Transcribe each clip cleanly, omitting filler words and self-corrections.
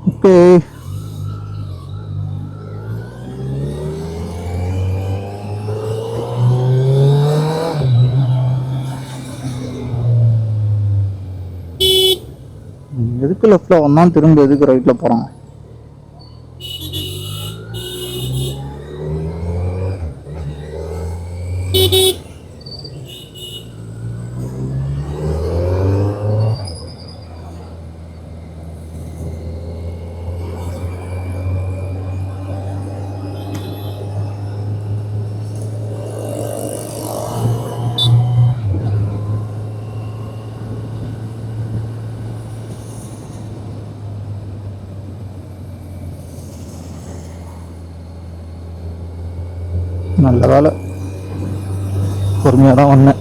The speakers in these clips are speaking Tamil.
ஓகே. எதுக்கு லெஃப்ட்ல வந்தான், திரும்ப எதுக்கு ரைட்ல போறான்? நல்ல வேலை, பொறுமையாக தான் வந்தேன்.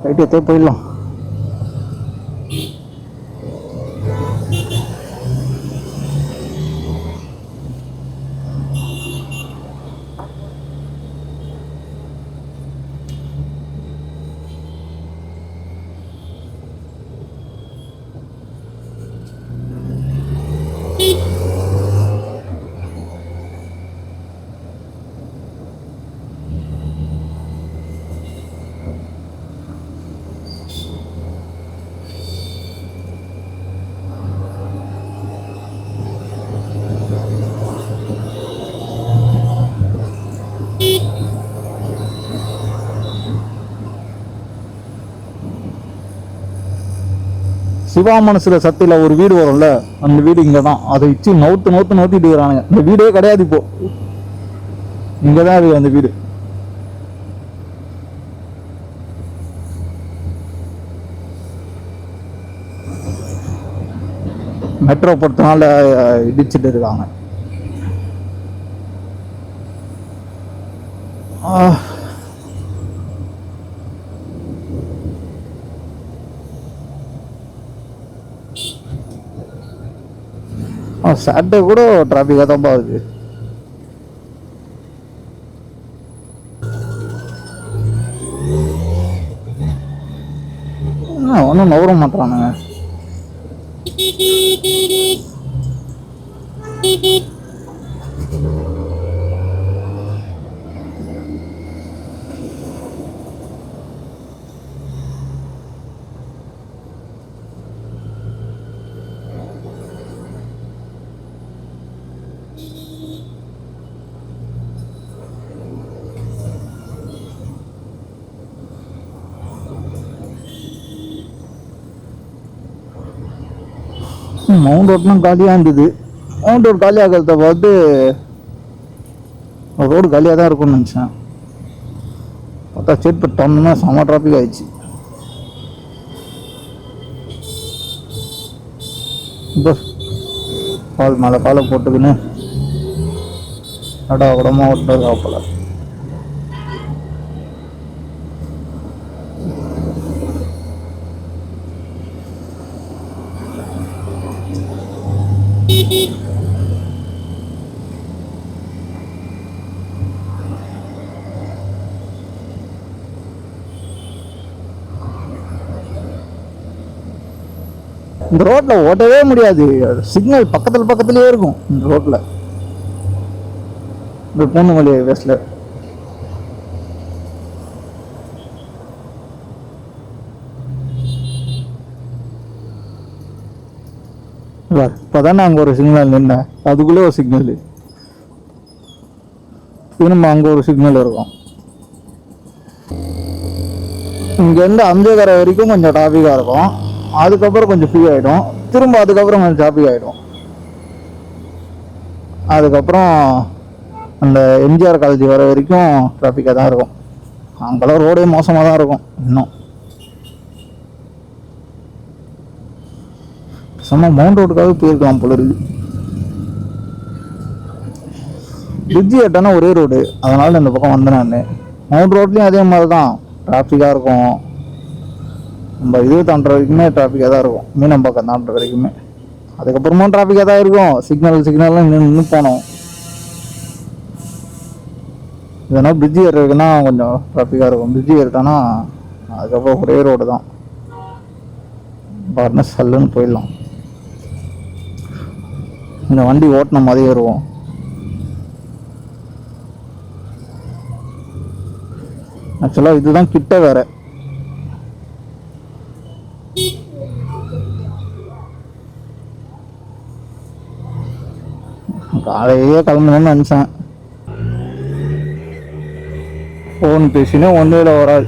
ரைட்டு எடுத்தே போயிடலாம். சிவா மனசுல சத்தியில ஒரு வீடு வரும்ல, அந்த வீடு இங்கதான். அதை வச்சு நவுத்திட்டு இருக்கிறானுங்க. இந்த வீடே கிடையாது இப்போ, இங்கதான் இருக்கு அந்த வீடு. மெட்ரோ பொறுத்தனால இடிச்சுட்டு இருக்காங்க. சாட்டர்டே கூட டிராஃபிக்காக தான் போகுது. ஒன்றும் நவர மாட்டானுங்க. மவுண்ட் ரோட்னா காலியாக இருந்தது. மவுண்ட் ரோட் காலி ஆகிறத பார்த்து ரோடு காலியாக தான் இருக்கும்னு நினச்சேன். பார்த்தா சேட்பட் டவுன்னா செம்ம டிராஃபிக் ஆயிடுச்சு. கால் மேலே காலை போட்டுக்கின்னு நடா கூடமா ஓட்டுறது போல. இந்த ரோட்ல ஓட்டவே முடியாது. சிக்னல் பக்கத்துலயே இருக்கும் இந்த ரோட்ல, இந்த பூந்தமல்லி ஹைவேஸ்ல. இப்பதானே அங்க ஒரு சிக்னல் நின்ன, அதுக்குள்ளே ஒரு சிக்னல், திரும்ப அங்க ஒரு சிக்னல் இருக்கும். இங்க இருந்து அம்பேகரை வரைக்கும் கொஞ்சம் டிராஃபிக்கா இருக்கும். அதுக்கப்புறம் கொஞ்சம் ஃப்ரீ ஆகிடும். திரும்ப அதுக்கப்புறம் கொஞ்சம் டிராஃபிக் ஆகிடும். அதுக்கப்புறம் அந்த எம்ஜிஆர் காலேஜ் வர வரைக்கும் டிராஃபிக்காக தான் இருக்கும். அங்கெல்லாம் ரோடே மோசமாக தான் இருக்கும். இன்னும் சும்மா மவுண்ட் ரோடுக்காக போயிருக்கலாம் போல இருக்கு. பிரிட்ஜி ஏட்டானா ஒரே ரோடு, அதனால இந்த பக்கம் வந்தேன் நான். மவுண்ட் ரோட்லேயும் அதே மாதிரி தான் டிராஃபிக்காக இருக்கும். நம்ம இது தாண்டுற வரைக்குமே டிராஃபிக்காக தான் இருக்கும். மீனம்பாக்கம் தாண்டுற வரைக்குமே அதுக்கப்புறமா டிராஃபிக்காக தான் இருக்கும். சிக்னல்லாம் நின்று போனோம். இதனா பிரிட்ஜ் ஏறுறதுக்குன்னா கொஞ்சம் டிராஃபிக்காக இருக்கும். பிரிட்ஜ் ஏறிட்டானா அதுக்கப்புறம் ஒரே ரோடு தான். பாருங்க சல்லுன்னு போயிடலாம். இந்த வண்டி ஓட்டின மாதிரி ஏறுவோம். ஆக்சுவலாக இதுதான் கிட்ட வேற. காலையே கிளம்பணும்னு நினச்சேன். ஃபோன் பேசினா ஒன்றுல வராது.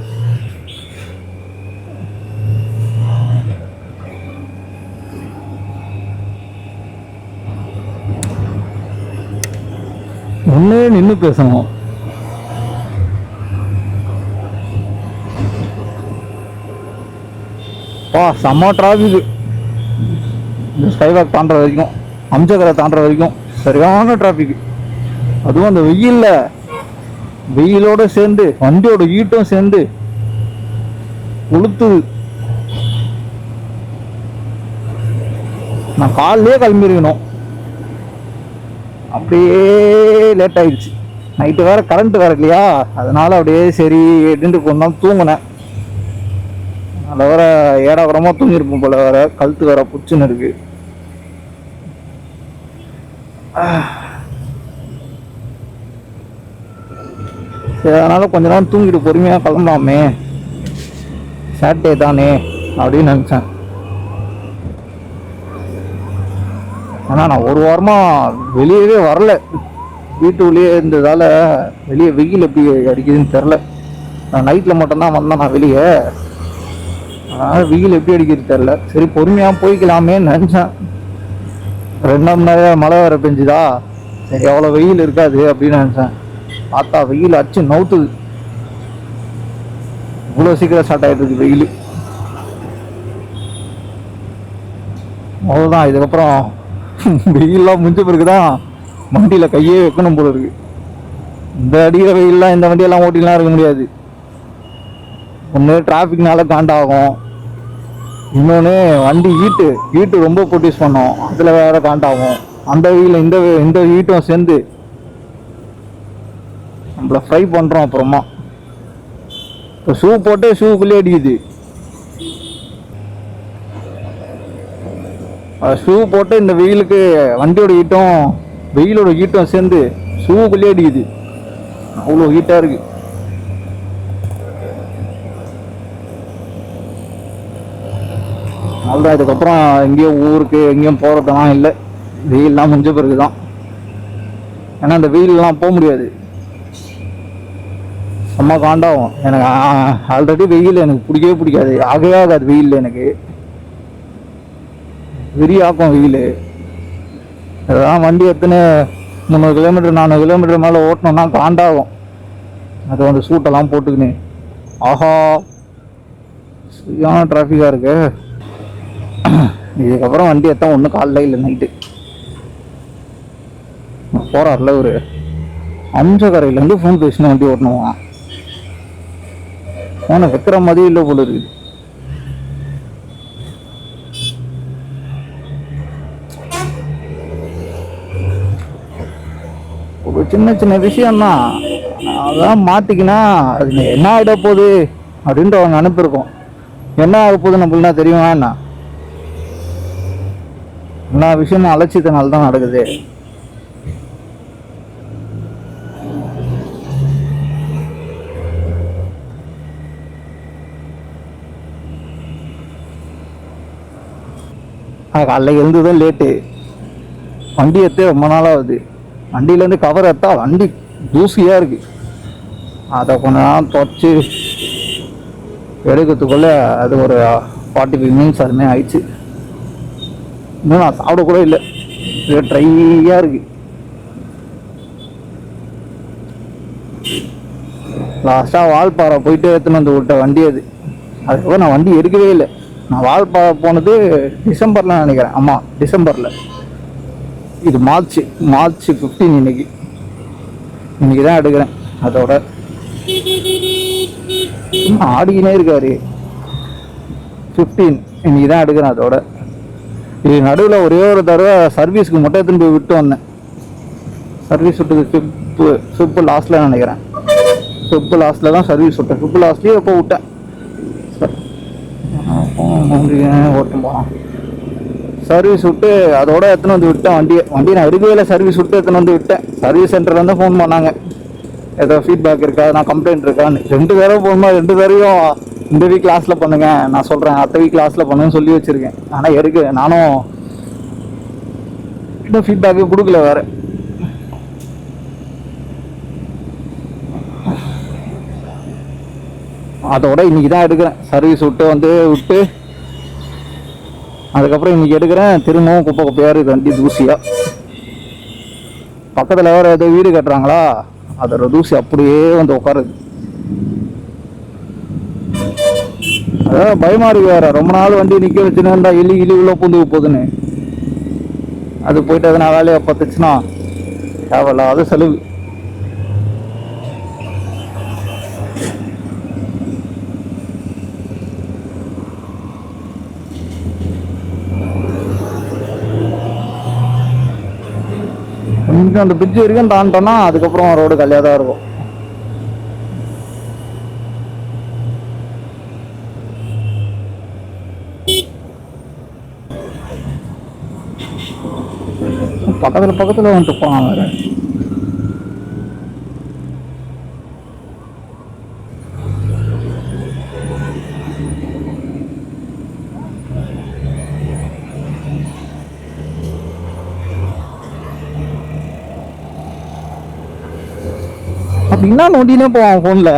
ஒன்னே நின்று பேசணும். செம்ம டிராஃபிக். இந்த ஸ்கைவாக் தாண்டுற வரைக்கும், அம்சகரை தாண்டுற வரைக்கும் சரியான டிராஃபிக். அதுவும் அந்த வெயிலோட சேர்ந்து வண்டியோட ஹீட்டும் சேர்ந்து உளுத்துது. நான் காலையிலே கிளம்பிருக்கணும். அப்படியே லேட் ஆயிடுச்சு. நைட்டு வேற கரண்ட் வேற இல்லையா, அதனால அப்படியே சரி எடுத்து கொண்டாந்து தூங்கினேன். அதில் வேற ஏடாகுடமா தூங்கிருப்போம் போல. வேற கழுத்து வேற புச்சுன்னு இருக்கு. சரி, அதனால கொஞ்ச நேரம் தூங்கிட்டு பொறுமையாக கிளம்பலாமே, சாட்டர்டே தானே அப்படின்னு நினச்சேன். ஆனால் நான் ஒரு வாரமாக வெளியவே வரல. வீட்டுக்குள்ளேயே இருந்ததால வெளியே வெயில் எப்படி அடிக்குதுன்னு தெரில. நான் நைட்டில் மட்டும்தான் வந்தேன் நான் வெளியே. அதனால் வெயில் எப்படி அடிக்கிறது தெரில. சரி பொறுமையாக போய்க்கலாமேன்னு நினச்சேன். 2 மணி நேரம் மழை வேற பெஞ்சுதா, சரி எவ்வளோ வெயில் இருக்காது அப்படின்னு நினச்சேன். பார்த்தா வெயில் அடிச்சு நவுத்துது. இவ்வளோ சீக்கிரம் ஸ்டார்ட் ஆகிட்டு இருக்கு வெயில். அவ்வளோதான். இதுக்கப்புறம் வெயிலெலாம் முடிஞ்ச பிறகுதான் வண்டியில் கையே வைக்கணும் போல இருக்கு. இந்த அடிக்கிற வெயிலெலாம் இந்த வண்டியெல்லாம் ஓட்டிலாம் இருக்க முடியாது. ஒன்று டிராஃபிக்னால காண்டாகும், இன்னொன்று வண்டி ஹீட்டு ரொம்ப ப்ரொடியூஸ் பண்ணோம், அதில் வேற காண்டாகும். அந்த வெயில் இந்த ஹீட்டும் சேர்ந்து நம்மளை ஃப்ரை பண்ணுறோம். அப்புறமா இப்போ ஷூ போட்டு ஷூக்குள்ளே அடிக்குது. ஷூ போட்டு இந்த வெயிலுக்கு வெயிலோட ஹீட்டும் சேர்ந்து ஷூக்குள்ளே அடிக்குது. அவ்வளோ ஹீட்டாக இருக்கு. அவ்வளோதான். இதுக்கப்புறம் எங்கேயும் ஊருக்கு எங்கேயும் போகிறதெல்லாம் இல்லை. வெயிலெலாம் முடிஞ்ச பிறகு தான். ஏன்னா அந்த வெயிலெலாம் போக முடியாது, செம்ம காண்டாகும். எனக்கு ஆல்ரெடி வெயில் எனக்கு பிடிக்கவே பிடிக்காது, ஆகவே ஆகாது வெயில். எனக்கு வெறியாக்கும் வெயில். அதெல்லாம் வண்டி எத்தனை 300 கிலோமீட்டர் 400 கிலோமீட்டர் மேலே ஓட்டணும்னா காண்டாகும். அது வந்து சூட்டெல்லாம் போட்டுக்கின்னு ஆஹா சரியான டிராஃபிக்காக இருக்கு. இதுக்கப்புறம் வண்டி எத்தான் ஒன்றும் காலைல இல்லை, நைட்டு போகிறார்ல ஒரு அம்சக்கரையிலேருந்து ஃபோன் பேசின வண்டி ஓட்டணுமா. ஃபோனை வைக்கிற மாதிரி இல்லை போல இருக்குது. ஒரு சின்ன விஷயம்தான், அதான் மாற்றிக்கினா அது என்ன ஆகிட போகுது அப்படின்ட்டு அவங்க அனுப்பியிருக்கோம். என்ன ஆக போகுது நம்மளுனா தெரியுமா? என்ன எல்லா விஷயமும் அலட்சியத்தினால தான் நடக்குது. காலைல எழுந்ததும் லேட்டு, வண்டி எடுத்து ரொம்ப நாளாகுது. வண்டியிலேருந்து கவர் எடுத்தா வண்டி தூசியாக இருக்கு. அதை கொஞ்ச நேரம் தொடச்சி எடுக்கிறதுக்குள்ள அது ஒரு 45 மினிட்ஸ் அதுமாதிரி ஆயிடுச்சு. இன்னும் நான் சாப்பிடக்கூட இல்லை, ட்ரையாக இருக்கு. லாஸ்ட்டாக வால்பாறை போயிட்டு எடுத்துன்னு வந்து விட்ட வண்டி அது. அதுக்கப்புறம் நான் வண்டி எடுக்கவே இல்லை. நான் வால்பாறை போனது டிசம்பரில் நினைக்கிறேன். ஆமாம் டிசம்பரில். இது மார்ச் 15 இன்னைக்கு தான் எடுக்கிறேன். அதோட ஆடிக்கினே இருக்காரு. 15 இன்னைக்கு தான் எடுக்கிறேன். அதோட இது நடுவில் ஒரே ஒரு தடவை சர்வீஸ்க்கு மட்டும் எடுத்துன்னு போய் விட்டு வந்தேன். சர்வீஸ் விட்டுக்கு ஃபிப்பு லாஸ்ட்டில் நினைக்கிறேன். ஃபிப்பு லாஸ்ட்டில் தான் சர்வீஸ் விட்டேன். ஃபிப்பு லாஸ்ட்லேயே எப்போ விட்டேன் ஓட்டும் போனான். சர்வீஸ் விட்டு அதோட எடுத்துன்னு வந்து விட்டேன். வண்டி நான் எடுக்கவே இல்லை. சர்வீஸ் விட்டு எடுத்துன்னு வந்து விட்டேன். சர்வீஸ் சென்டர்லேருந்து ஃபோன் பண்ணாங்க, ஏதோ ஃபீட்பேக் இருக்கா, நான் கம்ப்ளைண்ட் இருக்கான்னு. 2 தடவை ஃபோன் பண்ண, 2 தடவையும் இந்த வீக் கிளாஸில் பண்ணுங்க, நான் சொல்கிறேன் அடுத்த வீக் கிளாஸில் பண்ணுன்னு சொல்லி வச்சுருக்கேன். ஆனால் எடுக்க நானும் இன்னும் ஃபீட்பேக்கு கொடுக்கல வேறு. அதோட இன்றைக்கி தான் எடுக்கிறேன். சர்வீஸ் விட்டு அதுக்கப்புறம் இன்றைக்கி எடுக்கிறேன். திரும்பவும் குப்பையாக இருக்குது வண்டி, தூசியாக. பக்கத்தில் வேறு ஏதோ வீடு கட்டுறாங்களா, அதோட தூசி அப்படியே வந்து உட்காருது. அதான் பயமாக இருக்கு வேறு. ரொம்ப நாள் வண்டி நிற்க வச்சுன்னு இருந்தா இலி உள்ள பூந்து போகுதுன்னு. அது போயிட்டு எதனா வேலையை பார்த்துச்சுன்னா தேவையில்லாத செலவு. இங்கே அந்த பிரிட்ஜ் வரைக்கும் தாண்டோன்னா அதுக்கப்புறம் ரோடு கல்லியாக தான் இருக்கும். பக்கத்தில் வந்துட்டு போனான் வேறு. அப்படின்னா நோண்டினே போவான் ஃபோனில்.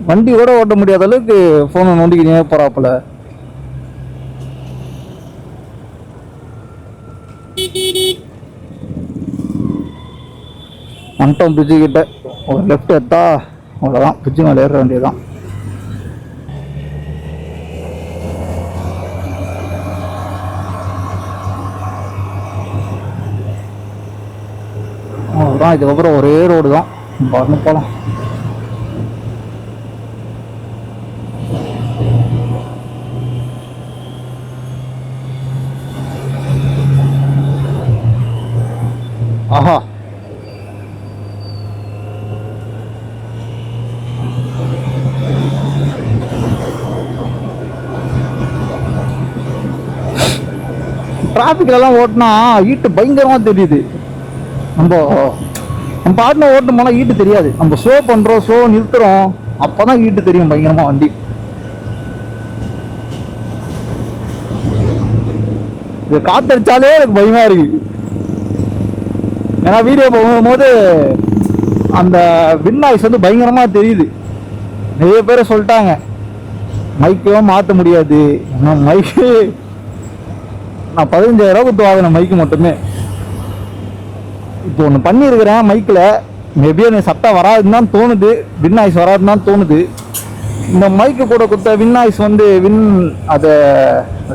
வண்டி கூட ஓட்ட முடியாத அளவுக்கு ஃபோனை நோண்டிக்கினே போகிறாப்புல. வந்துட்டோம் பிரிட்ஜு கிட்ட. ஒரு லெஃப்ட் எடுத்தா அவ்வளோதான், பிரிட்ஜு மேலே ஏற வேண்டியதுதான். அவ்வளோதான், இதுக்கப்புறம் ஒரே ரோடு தான். பாருங்க போகலாம். ஆஹா, டிராஃபிக்லாம் ஓட்டினா ஈட்டு பயங்கரமாக தெரியுது. நம்ம பாட்டில் ஓட்டும் போனால் ஈட்டு தெரியாது. நம்ம ஸ்லோ பண்ணுறோம், ஸ்லோ நிறுத்துறோம், அப்போ தான் ஈட்டு தெரியும் பயங்கரமாக வண்டி. இது காத்தடிச்சாலே எனக்கு பயமாக இருக்கு. ஏன்னா வீடியோ போகும்போது அந்த வின் நாய்ஸ் வந்து பயங்கரமாக தெரியுது. நிறைய பேர் சொல்லிட்டாங்க மைக்கெல்லாம் மாற்ற முடியாது. மைக்கு நான் 15,000 கொடுத்து வாங்கினேன் மைக்கு மட்டுமே. இப்போ ஒன்று பண்ணியிருக்கிறேன் மைக்கில். மேபி எனக்கு சத்தம் வராதுன்னு தான் தோணுது, வின் நாய்ஸ் வராதுன்னு தான் தோணுது. இந்த மைக்கு கூட கொடுத்த வின் நாய்ஸ் வந்து அதை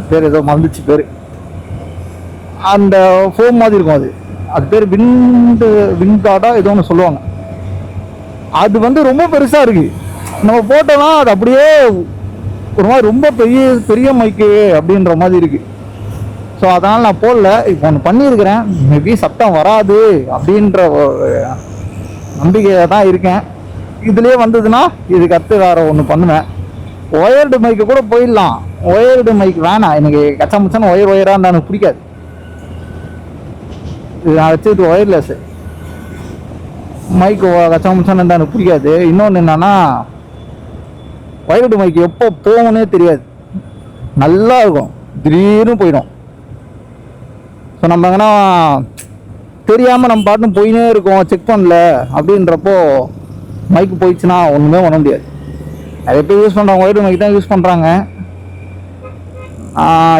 பேர் ஏதோ மறந்துச்சு பேர், அந்த ஃபோம் மாதிரி இருக்கும். அது பேர் வின்கார்டா ஏதோ ஒன்று சொல்லுவாங்க. அது வந்து ரொம்ப பெருசாக இருக்குது. நம்ம போட்டோம்னா அது அப்படியே ஒரு மாதிரி ரொம்ப பெரிய மைக்கு அப்படின்ற மாதிரி இருக்குது. ஸோ அதனால் நான் போடல. இப்போ ஒன்று பண்ணியிருக்கிறேன், மேபி சத்தம் வராது அப்படின்ற ஒரு நம்பிக்கையாக தான் இருக்கேன். இதுலேயே வந்ததுன்னா இதுக்கு அடுத்து வேறு ஒன்று பண்ணுவேன். ஒயர்டு மைக்கு கூட போயிடலாம். ஒயர்டு மைக் வேணாம் எனக்கு. கச்சா முச்சான ஒயராக இருந்தால் எனக்கு பிடிக்காது. இது நான் வச்சுக்கிட்டு ஒயர்லெஸ்ஸு மைக்கு கச்சா முச்சான இருந்தால் எனக்கு பிடிக்காது. இன்னொன்று என்னன்னா, ஒயர்டு மைக்கு எப்போ போகணுன்னே தெரியாது. நல்லா இருக்கும், திடீர்னு போயிடும். ஸோ நம்ம எங்கன்னா தெரியாமல் நம்ம பாட்டுன்னு போயினே இருக்கோம், செக் பண்ணல அப்படின்றப்போ மைக்கு போயிடுச்சுன்னா ஒன்றுமே பண்ண முடியாது. நிறைய பேர் யூஸ் பண்ணுறாங்க, ஒயர்டு மைக் தான் யூஸ் பண்ணுறாங்க.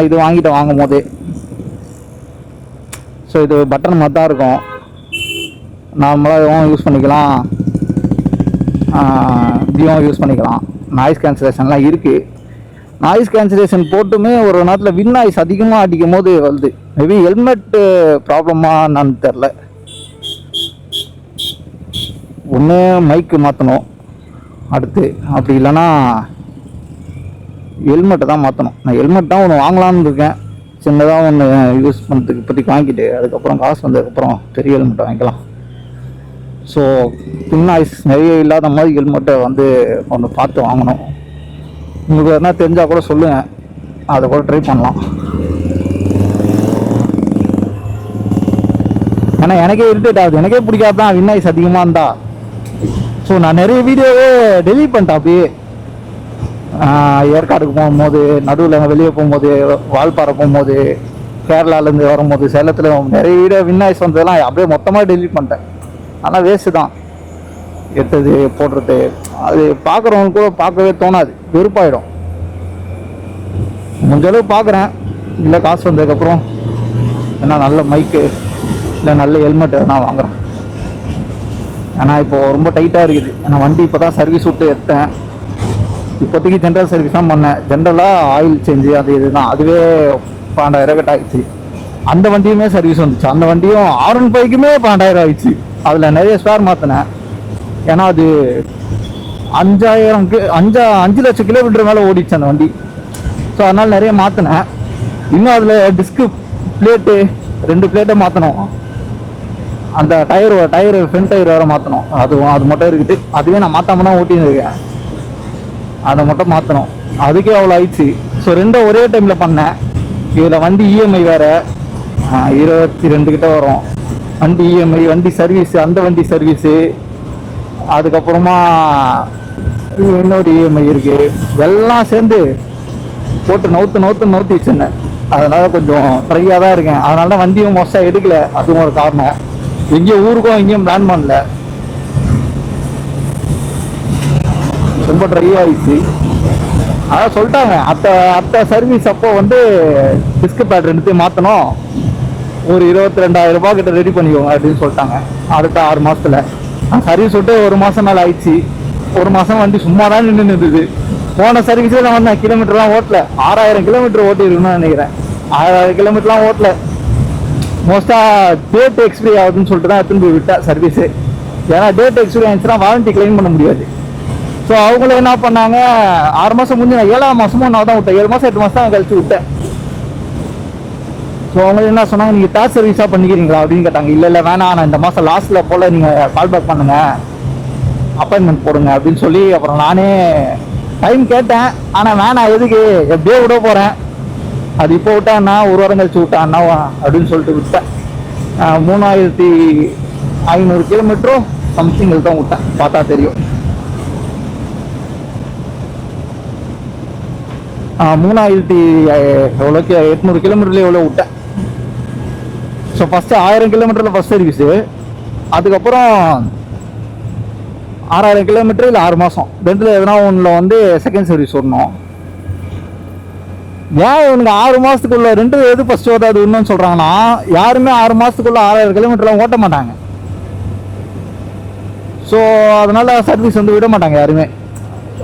இது வாங்கிட்டேன் வாங்கும் போதே. ஸோ இது பட்டன் மாதிரி தான் இருக்கும், நார்மலாக யூஸ் பண்ணிக்கலாம், இப்படியும் யூஸ் பண்ணிக்கலாம். நாய்ஸ் கேன்சலேஷன்லாம் இருக்குது. நாய்ஸ் கேன்சலேஷன் போட்டுமே ஒரு நேரத்தில் வின் நாய்ஸ் அதிகமாக அடிக்கும் போது வருது. மேபி ஹெல்மெட்டு ப்ராப்ளமாக என்னன்னு தெரில. ஒன்று மைக்கு மாற்றணும் அடுத்து, அப்படி இல்லைன்னா ஹெல்மெட்டை தான் மாற்றணும். நான் ஹெல்மெட் தான் ஒன்று வாங்கலாம்னு இருக்கேன், சின்னதாக ஒன்று யூஸ் பண்ணுறதுக்கு இப்போதைக்கு வாங்கிட்டு அதுக்கப்புறம் காசு வந்ததுக்கப்புறம் பெரிய ஹெல்மெட்டை வாங்கிக்கலாம். ஸோ பின் நாய்ஸ் நிறைய இல்லாத மாதிரி ஹெல்மெட்டை வந்து ஒன்று பார்த்து வாங்கணும். உங்களுக்கு எதனா தெரிஞ்சால் கூட சொல்லுங்கள், அதை கூட ட்ரை பண்ணலாம். ஏன்னா எனக்கே இரிட்டேட் ஆகுது, எனக்கே பிடிக்காது தான் வின் நாய்ஸ் அதிகமாக இருந்தா. ஸோ நான் நிறைய வீடியோவே டெலீட் பண்ணிட்டேன். அப்படியே ஏற்காடுக்கு போகும்போது, நடுவில் வெளியே போகும்போது, வால்பாறை போகும்போது, கேரளாலேருந்து வரும்போது, சேலத்தில் நிறைய வீடியோ வின் நாய்ஸ் வந்ததெல்லாம் அப்படியே மொத்தமாக டெலீட் பண்ணிட்டேன். ஆனால் வேஸ்ட்டு தான் எடுத்தது போடுறது. அது பார்க்குறவங்களுக்கு கூட பார்க்கவே தோணாது, வெறுப்பாயிடும். முடிஞ்சளவு பார்க்குறேன், இல்லை காசு வந்ததுக்கப்புறம் ஏன்னா நல்ல மைக்கு இல்லை நல்ல ஹெல்மெட் நான் வாங்குகிறேன். ஏன்னா இப்போது ரொம்ப டைட்டாக இருக்குது. ஏன்னா வண்டி இப்போ தான் சர்வீஸ் விட்டு எடுத்தேன். இப்போதைக்கு ஜென்ரல் சர்வீஸ் தான் பண்ணேன். ஜென்ரலாக ஆயில் சேஞ்சு அது இதுதான், அதுவே 12,000 கட் ஆகிடுச்சு. அந்த வண்டியுமே சர்வீஸ் வந்துச்சு. அந்த வண்டியும் R15க்குமே 12,000 ஆகிடுச்சு. அதில் நிறைய ஸ்பேர் மாற்றினேன். ஏன்னா அது 5 லட்சம் கிலோமீட்டர் மேலே ஓடிச்சு அந்த வண்டி. ஸோ அதனால் நிறைய மாற்றினேன். இன்னும் அதில் டிஸ்கு பிளேட்டு 2 பிளேட்டை மாற்றணும். அந்த டயர் ஃப்ரண்ட் டயர் வேறு மாற்றணும். அது மட்டும் இருக்குது. அதுவே நான் மாற்றாம தான் ஓட்டின்னு இருக்கேன். அதை மட்டும் மாற்றணும். அதுக்கே அவ்வளோ ஆயிடுச்சு. ஸோ 2 ஒரே டைமில் பண்ணேன். இதில் வண்டி இஎம்ஐ வேறு 22 கிட்ட வரும். வண்டி இஎம்ஐ, வண்டி சர்வீஸு, அந்த வண்டி சர்வீஸு, அதுக்கப்புறமா இன்னொரு இஎம்ஐ இருக்குது. எல்லாம் சேர்ந்து போட்டு நவுத்தி வச்சுருந்தேன். அதனால் கொஞ்சம் ட்ரையாக தான் இருக்கேன். அதனால தான் வண்டியும் மோஸ்ட்டாக எடுக்கல. அதுவும் ஒரு காரணம். எங்கேயும் ஊருக்கும் எங்கேயும் பிளான் பண்ணல, ரொம்ப ட்ரை ஆகிடுச்சு. அதான் சொல்லிட்டாங்க, அத்தை சர்வீஸ் அப்போ வந்து டிஸ்க் பேட் 2 மாற்றணும், ஒரு 22,000 ரூபாய் கிட்ட ரெடி பண்ணிக்கோங்க அப்படின்னு சொல்லிட்டாங்க. அடுத்த 6 மாதத்தில் நான் சர்வீஸ் விட்டு 1 மாதம் மேலே ஆயிடுச்சு. 1 மாதம் வண்டி சும்மா தான் நின்று இருந்தது. போன சர்வீஸே நான் வந்தேன், கிலோமீட்டர்லாம் ஓட்டல. 6000 கிலோமீட்டர் ஓட்டி இருக்கணும்னு நினைக்கிறேன். 6000 கிலோமீட்டர்லாம் ஓட்டல. மோஸ்ட்டாக டேட் எக்ஸ்பைரி ஆகுதுன்னு சொல்லிட்டு தான் எடுத்துன்னு போய் விட்டேன் சர்வீஸு. ஏன்னா டேட் எக்ஸ்பைரி ஆயிடுச்சுன்னா வாரண்டி கிளைம் பண்ண முடியாது. ஸோ அவங்களும் என்ன பண்ணாங்க, 6 மாதம் முடிஞ்சு நான் 7ஆம் மாதமும் நான் தான் விட்டேன். 7 மாதம் 8 மாதம் தான் கழிச்சு விட்டேன். ஸோ அவங்க என்ன சொன்னாங்க, நீங்கள் டேக்ஸ் சர்வீஸாக பண்ணிக்கிறீங்களா அப்படின்னு கேட்டாங்க. இல்லை வேணாம், நான் இந்த மாதம் லாஸ்ட்டில் போல் நீங்கள் கால் பேக் பண்ணுங்கள், அப்பாயின்மெண்ட் போடுங்க அப்படின்னு சொல்லி அப்புறம் நானே டைம் கேட்டேன். ஆனால் வேணாம், எதுக்கு, எப்படியோ விட போகிறேன், அது இப்போ விட்டான்னா 1 வாரம் கழிச்சு விட்டான்னா அப்படின்னு சொல்லிட்டு விட்டேன். 3500 கிலோமீட்டரும் சம்திங் தான் விட்டேன். பார்த்தா தெரியும். 3800 கிலோமீட்டர்லேயே எவ்வளோ விட்டேன். ஸோ ஃபஸ்ட்டு 1000 கிலோமீட்டரில் ஃபஸ்ட் சர்வீஸு, அதுக்கப்புறம் 6000 கிலோமீட்டர் இல்லை 6 மாதம் 2ல் எதனா ஒன்றில் வந்து செகண்ட் சர்வீஸ் வரணும். ஏன் இவனுக்கு 6 மாதத்துக்குள்ள 2 எது ஃபஸ்ட்டு வராது இன்னும் சொல்கிறாங்கன்னா, யாருமே 6 மாதத்துக்குள்ள 6000 கிலோமீட்டர்லாம் ஓட்ட மாட்டாங்க. ஸோ அதனால் சர்வீஸ் வந்து விட மாட்டாங்க யாருமே.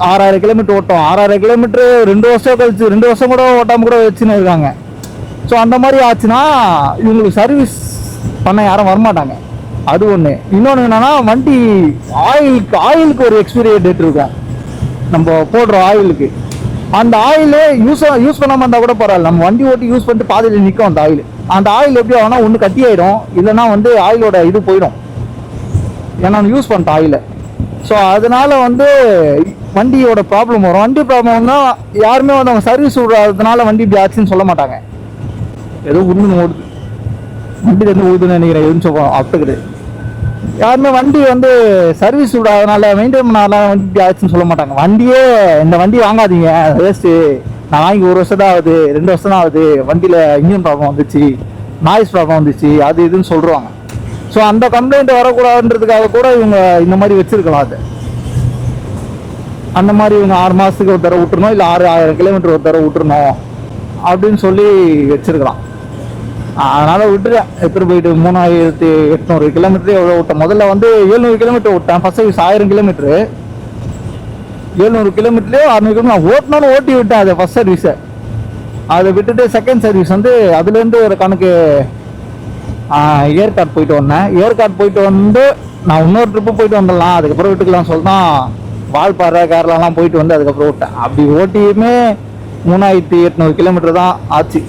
6000 கிலோமீட்டர் ஓட்டும், 6000 கிலோமீட்டர் 2 வருஷம் கழிச்சு 2 வருஷம் கூட ஓட்டாமல் கூட வச்சுன்னு இருக்காங்க. ஸோ அந்த மாதிரி ஆச்சுன்னா இவங்களுக்கு சர்வீஸ் பண்ண யாரும் வரமாட்டாங்க. அது ஒன்று. இன்னொன்று என்னென்னா, வண்டி ஆயிலுக்கு ஒரு எக்ஸ்பைரி டேட் இருக்கும். நம்ம போடுற ஆயிலுக்கு, அந்த ஆயிலே யூஸ் பண்ணாமல் இருந்தால் கூட பரவாயில்ல, நம்ம வண்டி ஓட்டி யூஸ் பண்ணிட்டு பாதையில் நிற்கும் அந்த ஆயில். அந்த ஆயில் எப்படி ஆகும்னா, ஒன்று கட்டி ஆகிடும், இல்லைன்னா வந்து ஆயிலோட இது போயிடும். ஏன்னா யூஸ் பண்ணிட்ட ஆயிலை. ஸோ அதனால வந்து வண்டியோட ப்ராப்ளம் வரும். வண்டி ப்ராப்ளம்னா யாருமே வந்து அவங்க சர்வீஸ் விடுறதுனால வண்டி இப்படி ஆச்சுன்னு சொல்ல மாட்டாங்க. ஏதோ உருன்னு ஓடுது, வண்டி வந்து ஊதுன்னு நினைக்கிறேன், எதுன்னு சொல்லுவோம் அப்படி. யாருமே வண்டி வந்து சர்வீஸ் விடாதனால, மெயின்டைன் பண்ணாதனால வண்டி இப்படி ஆச்சுன்னு சொல்ல மாட்டாங்க. வண்டியே இந்த வண்டி வாங்காதீங்க, வேஸ்ட்டு, நான் வாங்கி 1 வருஷம் தான் ஆகுது, 2 வருஷம் தான் ஆகுது, வண்டியில் இன்ஜின் ப்ராப்ளம் வந்துச்சு, நாய்ஸ் ப்ராப்ளம் வந்துச்சு, அது இதுன்னு சொல்லுவாங்க. ஸோ அந்த கம்ப்ளைண்ட் வரக்கூடாதுன்றதுக்காக கூட இவங்க இந்த மாதிரி வச்சிருக்கலாம். அது அந்த மாதிரி இவங்க 6 மாதத்துக்கு ஒரு தடவை விட்டுருணும், இல்லை 6000 கிலோமீட்டர் ஒரு தடவை விட்டுருணும் அப்படின்னு சொல்லி வச்சிருக்கலாம். அதனால் விட்டுருக்கேன். எடுத்துகிட்டு போயிட்டு 3800 கிலோமீட்டரே எவ்வளோ விட்டேன். முதல்ல வந்து 700 கிலோமீட்டர் விட்டேன். ஃபஸ்ட் சர்வீஸ் 1000 கிலோமீட்டரு, 700 கிலோமீட்டர்லேயே 600 கிலோமீட்டர் நான் ஓட்டினாலும் ஓட்டி விட்டேன் அதை ஃபஸ்ட் சர்வீஸை. அதை விட்டுட்டு செகண்ட் சர்வீஸ் வந்து அதுலேருந்து ஒரு கணக்கு ஏற்காடு போயிட்டு வந்தேன். ஏற்காடு போயிட்டு வந்து நான் இன்னொரு ட்ரிப்பு போயிட்டு வந்துடலாம், அதுக்கப்புறம் விட்டுக்கலாம் சொல்லிதான் வால்பாறை கேரளாலாம் போயிட்டு வந்து அதுக்கப்புறம் விட்டேன். அப்படி ஓட்டியுமே 3800 கிலோமீட்டர் தான் ஆச்சு.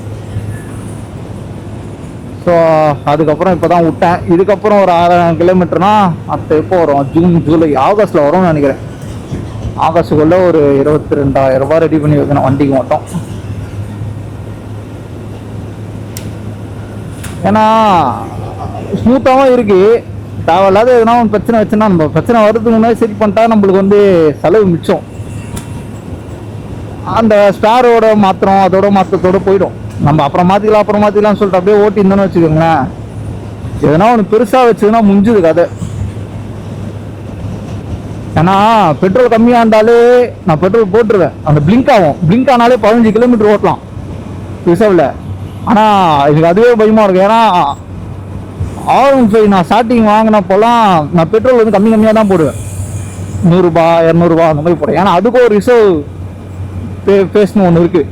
ஸோ அதுக்கப்புறம் இப்போ தான் விட்டேன். இதுக்கப்புறம் ஒரு 6000 கிலோமீட்டர்னா அப்போ எப்போ வரும்? ஜூன், ஜூலை, ஆகஸ்ட்டில் வரும்னு நினைக்கிறேன். ஆகஸ்ட்டுக்குள்ளே ஒரு 22,000 ரூபாய் ரெடி பண்ணி வைக்கணும் வண்டிக்கு மட்டும். ஏன்னா ஸ்மூத்தாகவும் இருக்குது. தேவையில்லாத எதுனா ஒன்று பிரச்சனை வச்சுன்னா நம்ம பிரச்சனை வர்றதுக்கு முன்னாடி சரி பண்ணிட்டா நம்மளுக்கு வந்து செலவு மிச்சம். அந்த ஸ்டாரோட மாத்திரம் அதோட மாத்திரத்தோடு போயிடும். நம்ம அப்புறம் மாற்றிக்கலாம்னு சொல்லிட்டு அப்படியே ஓட்டி இருந்தோன்னு வச்சுக்கோங்களேன், எதனா ஒன்று பெருசாக வச்சுதுன்னா முடிஞ்சுது கதை. ஏன்னா பெட்ரோல் கம்மியாக இருந்தாலே நான் பெட்ரோல் போட்டுருவேன். அந்த பிளிங்க் ஆகும். பிளிங்க் ஆனாலே 15 கிலோமீட்டர் ஓட்டலாம் ரிசர்வில். ஆனால் எனக்கு அதுவே பயமாக இருக்கும். ஏன்னா R15 நான் ஸ்டார்டிங் வாங்கினப்போலாம் நான் பெட்ரோல் வந்து கம்மியாக தான் போடுவேன். 100 ரூபாய் 200 ரூபாய் அந்த மாதிரி போடுவேன். ஏன்னா அதுக்கும் ஒரு ரிசர்வ் பேசணும் ஒன்று இருக்குது.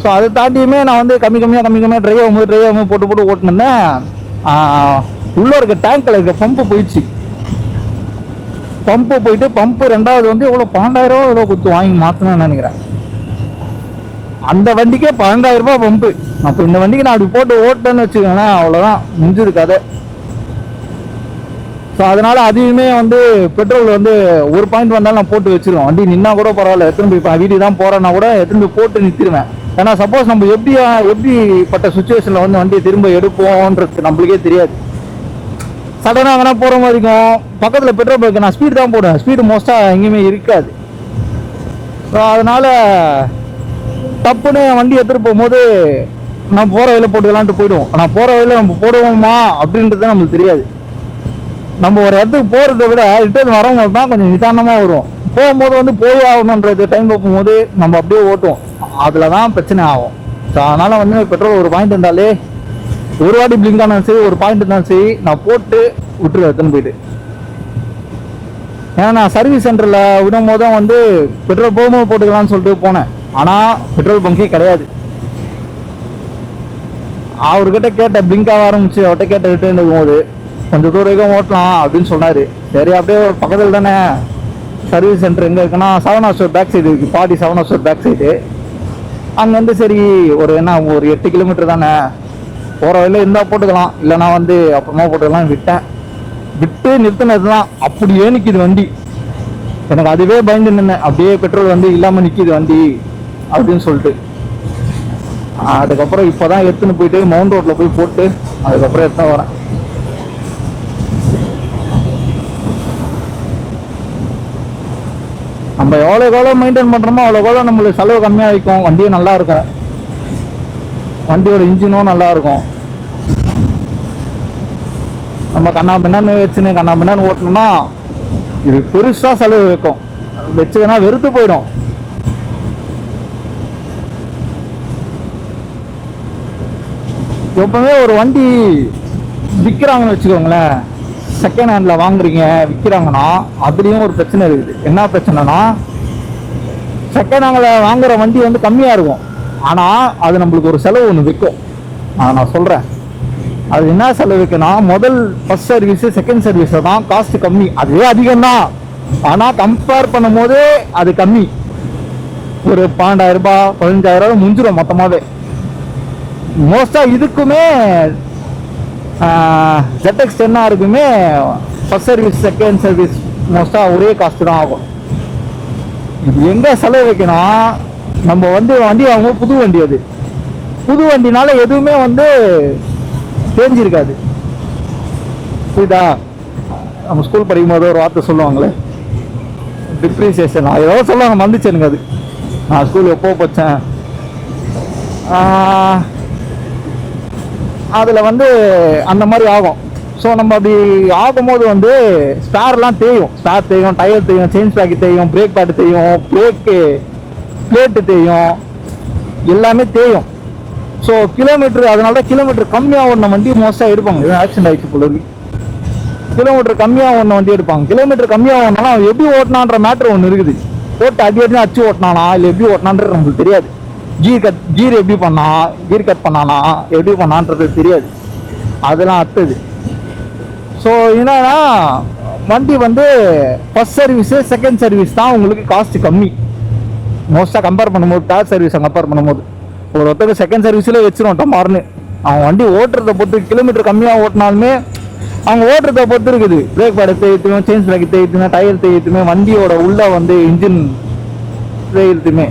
ஸோ அதை தாண்டியுமே நான் வந்து கம்மியாக ட்ரைவ் ஆகும்போது போட்டு ஓட்டினேன். உள்ளே இருக்க டேங்கில் இருக்க பம்பு போயிடுச்சு. பம்பு ரெண்டாவது வந்து எவ்வளோ 12,000 ரூபா எவ்வளோ கொடுத்து வாங்கி மாற்றணும்னு நினைக்கிறேன். அந்த வண்டிக்கே 12,000 ரூபாய் பம்பு. அப்போ இந்த வண்டிக்கு நான் அப்படி போட்டு ஓட்டேன்னு வச்சுக்கோங்களேன், அவ்வளோதான் முடிஞ்சது கதை. ஸோ அதனால அதையுமே வந்து பெட்ரோல் வந்து ஒரு பாயிண்ட் வந்தாலும் நான் போட்டு வச்சிருவேன். வண்டி நின்னா கூட பரவாயில்ல, எத்தனை போய் இப்போ வீட்டுக்கு தான் போகிறேன்னா கூட எத்தனை போய் போட்டு நிறுத்திடுவேன். ஏன்னா சப்போஸ் நம்ம எப்படிப்பட்ட சுச்சுவேஷனில் வந்து வண்டியை திரும்ப எடுப்போன்றது நம்மளுக்கே தெரியாது. சடனாக எங்கன்னா போகிற மாதிரி இருக்கும். பக்கத்தில் பெட்ரோல் பங்க் நான் ஸ்பீடு தான் போடுவேன். ஸ்பீடு மோஸ்ட்டாக எங்கேயுமே இருக்காது. ஸோ அதனால் தப்புன்னு வண்டி எடுத்துகிட்டு போகும்போது நம்ம போகிற வழியில் போட்டுக்கலான்ட்டு போயிடுவோம். ஆனால் போகிற வழியில் நம்ம போடுவோமா அப்படின்றது நம்மளுக்கு தெரியாது. நம்ம ஒரு இடத்துக்கு போகிறத விட ரிட்டர்ன் வரவங்க தான் கொஞ்சம் நிதானமாக வருவோம். போகும்போது வந்து போய் ஆகணுன்றது டைமில் போகும்போது நம்ம அப்படியே ஓட்டுவோம். அதில் தான் பிரச்சனை ஆகும். ஸோ அதனால் வந்து பெட்ரோல் ஒரு பாயிண்ட் இருந்தாலே, ஒரு வாட்டி பிளிங்க் ஆனாலும் சரி, ஒரு பாயிண்ட் இருந்தாலும் சரி, நான் போட்டு விட்டுருவேன் எடுத்துன்னு போயிட்டு. ஏன்னா நான் சர்வீஸ் சென்டரில் விடும் போதும் வந்து பெட்ரோல் போகும்போது போட்டுக்கலாம்னு சொல்லிட்டு போனேன். ஆனால் பெட்ரோல் பங்கே கிடையாது. அவர்கிட்ட கேட்டேன், பிளிங்காக ஆரம்பிச்சு அவர்கிட்ட கேட்ட ரிட்டர்ன் இருக்கும்போது கொஞ்சம் தூரம் வரைக்கும் ஓட்டலாம் அப்படின்னு சொன்னார். சரி அப்படியே பக்கத்தில் தானே சர்வீஸ் சென்டர் எங்கே இருக்குன்னா 7 ஸ்டோர் பேக் சைடு இருக்குது. பாடி 7 ஸ்டோர் பேக் சைடு. அங்கே வந்து சரி ஒரு 8 கிலோமீட்டர் தானே, போகிற வழியில் இருந்தால் போட்டுக்கலாம், இல்லைனா வந்து அப்புறமா போட்டுக்கலாம் விட்டு நிறுத்தினது தான். அப்படியே நிற்கிது வண்டி. எனக்கு அதுவே பயந்து நின்னேன். அப்படியே பெட்ரோல் வந்து இல்லாமல் நிற்கிது வண்டி அப்படின்னு சொல்லிட்டு. அதுக்கப்புறம் இப்போ தான் எடுத்துன்னு போயிட்டு மவுண்ட் ரோட்டில் போய் போட்டு அதுக்கப்புறம் எடுத்துன்னு வரேன். நம்ம எவ்வளோ மெயின்டைன் பண்ணுறோமோ அவ்வளோ நம்மளுக்கு செலவு கம்மியாக இருக்கும். வண்டியும் நல்லா இருக்கும். வண்டியோட இன்ஜினும் நல்லா இருக்கும். நம்ம கண்ணா பின்னான்னு ஓட்டணும்னா இது பெருசாக செலவு வைக்கும். வச்சுக்கன்னா வெறுத்து போயிடும். எப்பவுமே ஒரு வண்டி விற்கிறாங்கன்னு வச்சுக்கோங்களேன், செகண்ட் ஹேண்டில் வாங்குறீங்க விற்கிறாங்கன்னா அதுலேயும் ஒரு பிரச்சனை இருக்குது. என்ன பிரச்சனைனா, செகண்ட் ஹேண்டில் வாங்குற வண்டி வந்து கம்மியாக இருக்கும். ஆனால் அது நம்மளுக்கு ஒரு செலவு ஒன்று விற்கும். நான் சொல்கிறேன், அது என்ன செலவு வைக்கனா, ஃபர்ஸ்ட் சர்வீஸு செகண்ட் சர்வீஸில் தான் காஸ்ட் கம்மி. அதுவே அதிகம்தான், ஆனால் கம்பேர் பண்ணும் போது அது கம்மி. ஒரு 12,000 ரூபாய் 15,000 ரூபாய் முடிஞ்சிடும் மொத்தமாகவே. மோஸ்ட்டாக இதுக்குமே ZX 10 இருக்குமே ஃபர்ஸ்ட் சர்வீஸ் செகண்ட் சர்வீஸ் மோஸ்ட்டாக ஒரே காஸ்ட்டு தான் ஆகும். இது எங்கே செலவு வைக்கணும், நம்ம வந்து வண்டி வாங்கும்போது புது வண்டினால எதுவுமே வந்து தெரிஞ்சிருக்காது. புரியுதா? நம்ம ஸ்கூல் படிக்கும் போது ஒரு வார்த்தை சொல்லுவாங்களே, டிப்ரிசியேஷன் ஏதோ சொல்லுவாங்க, வந்துச்சு எனக்கு அது. நான் ஸ்கூல் எப்போ போச்சேன், அதில் வந்து அந்த மாதிரி ஆகும். ஸோ நம்ம அப்படி ஆகும்போது வந்து ஸ்பேர்லாம் தேயும், டயர் தேயும், செயின் பேக்கு தேயும், பிரேக் பேடு தேயும், பிளேட்டு தேயும், எல்லாமே தேயும். ஸோ அதனால தான் கிலோமீட்டர் கம்மியாக ஓடின வண்டி மோஸ்ட்டாக எடுப்பாங்க. எதுவும் ஆக்சிடென்ட் ஆகிடுச்சு போல இருக்கு. கிலோமீட்டர் கம்மியாக ஓடின வண்டி எடுப்பாங்க. கிலோமீட்டர் கம்மியாக ஓடினாலும் அவன் எப்படி ஓட்டினான்ற மேட்ரு ஒன்று இருக்குது. போட்டு அடிச்சு ஓட்டினானா இல்லை எப்படி ஓட்டினான்றது நம்மளுக்கு தெரியாது. கீர் எப்படி பண்ணா, கீர் கட் பண்ணானா, எப்படி பண்ணான்றது தெரியாது. அதெல்லாம் அடுத்தது. ஸோ என்னன்னா, வண்டி வந்து ஃபர்ஸ்ட் சர்வீஸு செகண்ட் சர்வீஸ் தான் உங்களுக்கு காஸ்ட் கம்மி. மோஸ்ட்டாக கம்பேர் பண்ணும்போது தேர்ட் சர்வீஸை கம்பேர் பண்ணும்போது ஒருத்தருக்கு செகண்ட் சர்வீஸில் வச்சிரும் டமார்னு. அவன் வண்டி ஓட்டுறதை பொறுத்து கிலோமீட்டர் கம்மியாக ஓட்டினாலுமே அவங்க ஓட்டுறதை பொறுத்து இருக்குது. பிரேக் பேடை தேய்த்துமே, சேஞ்ச் பிரேக் தேய்த்துமே, டயர் தேய்த்துமே, வண்டியோட உள்ள வந்து இன்ஜின் தேய்த்துமே.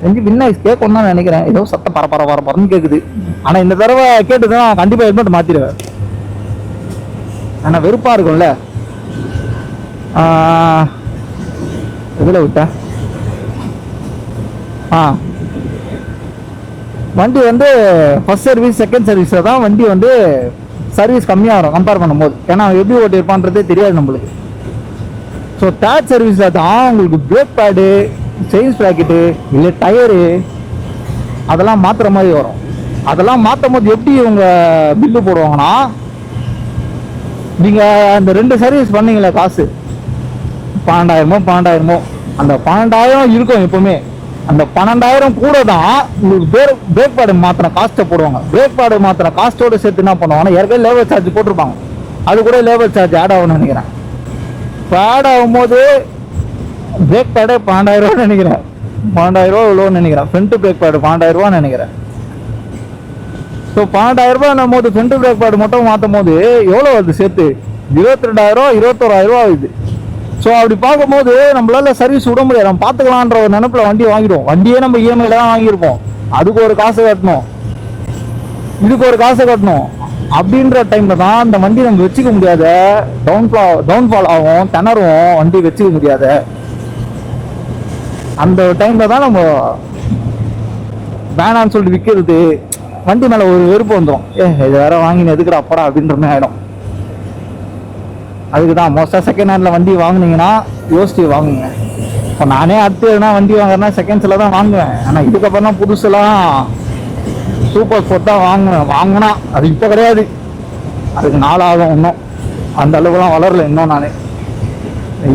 தெரிஞ்சு வின்னாய்ஸ் கேட்கணும் தான் நினைக்கிறேன். ஏதோ சத்தம் பரன்னு கேட்குது. ஆனால் இந்த தடவை கேட்டுதான் கண்டிப்பாக ஹெல்மெட் மாற்றிடுவேன். ஆனால் வெறுப்பாக இருக்கும்ல. எதில் விட்டேன்? வண்டி வந்து ஃபர்ஸ்ட் சர்வீஸ் செகண்ட் சர்வீஸில் தான் வண்டி வந்து சர்வீஸ் கம்மியாக வரும் கம்பேர் பண்ணும்போது. ஏன்னா எப்படி ஓட்டியிருப்பான்றதே தெரியாது நம்மளுக்கு. ஸோ தேர்ட் சர்வீஸில் தான் உங்களுக்கு பிரேக் பேடு, செயின் ஸ்ப்ராக்கெட்டு, இல்லை டயரு அதெல்லாம் மாற்றுற மாதிரி வரும். அதெல்லாம் மாற்றும் போது எப்படி இவங்க பில்லு போடுவாங்கன்னா, நீங்கள் அந்த 2 சர்வீஸ் பண்ணீங்களே காசு 12,000 அந்த 12,000 இருக்கும் எப்பவுமே. அந்த 12,000 கூட தான் உங்களுக்கு பிரேக் பேடு மாத்திர காஸ்ட்டை போடுவாங்க. பிரேக் பேடு மாத்திர காஸ்ட்டோடு சேர்த்து என்ன பண்ணுவாங்கன்னா, ஏற்கனவே லேபர் சார்ஜ் போட்டிருப்பாங்க. அது கூட லேபர் சார்ஜ் ஆட் ஆகும்னு நினைக்கிறேன். இப்போ ஆட் ஆகும்போது பிரேக் பேடே 12,000 நினைக்கிறேன். 12,000 இவ்வளோன்னு நினைக்கிறேன். ஃப்ரண்ட் பிரேக் பேடு 12,000 நினைக்கிறேன். ஸோ 12,000 போது ஃப்ரண்ட் பிரேக் பேடு மட்டும் மாற்றும் போது எவ்வளோ வருது சேர்த்து? 22,000 21,000 ஆகுது. ஸோ அப்படி பார்க்கும்போது நம்மளால சர்வீஸ் விட முடியாது. நம்ம பார்த்துக்கலான்ற ஒரு நினைப்பில் வண்டி வாங்கிடுவோம். வண்டியே நம்ம இஎம்ஐல தான் வாங்கியிருப்போம். அதுக்கு ஒரு காசு கட்டணும், இதுக்கு ஒரு காசு கட்டணும். அப்படின்ற டைம்ல தான் அந்த வண்டி நம்ம வச்சுக்க முடியாத, டவுன்ஃபால் ஆகும், திணறுவோம், வண்டி வச்சுக்க முடியாத. அந்த டைம்ல தான் நம்ம வேணான்னு சொல்லிட்டு விற்கிறது. வண்டி மேலே ஒரு வெறுப்பு வந்துடும். இது வேற வாங்கின எதுக்குடா அப்படா அப்படின்ற மாதிரி ஆகிடும். அதுக்கு தான் மோஸ்ட்டாக செகண்ட் ஹேண்டில் வண்டி வாங்கினீங்கன்னா யோசிச்சு வாங்குங்க. இப்போ நானே அடுத்து எதுனா வண்டி வாங்குறேன்னா செகண்ட்ஸில் தான் வாங்குவேன். ஆனால் இதுக்கப்புறம் தான் புதுசுலாம் சூப்பர் ஸ்போர்ட் தான் வாங்கினா அது இப்போ கிடையாது. அதுக்கு 4 ஆகும் இன்னும். அந்த அளவுக்குலாம் வளரல இன்னும். நான்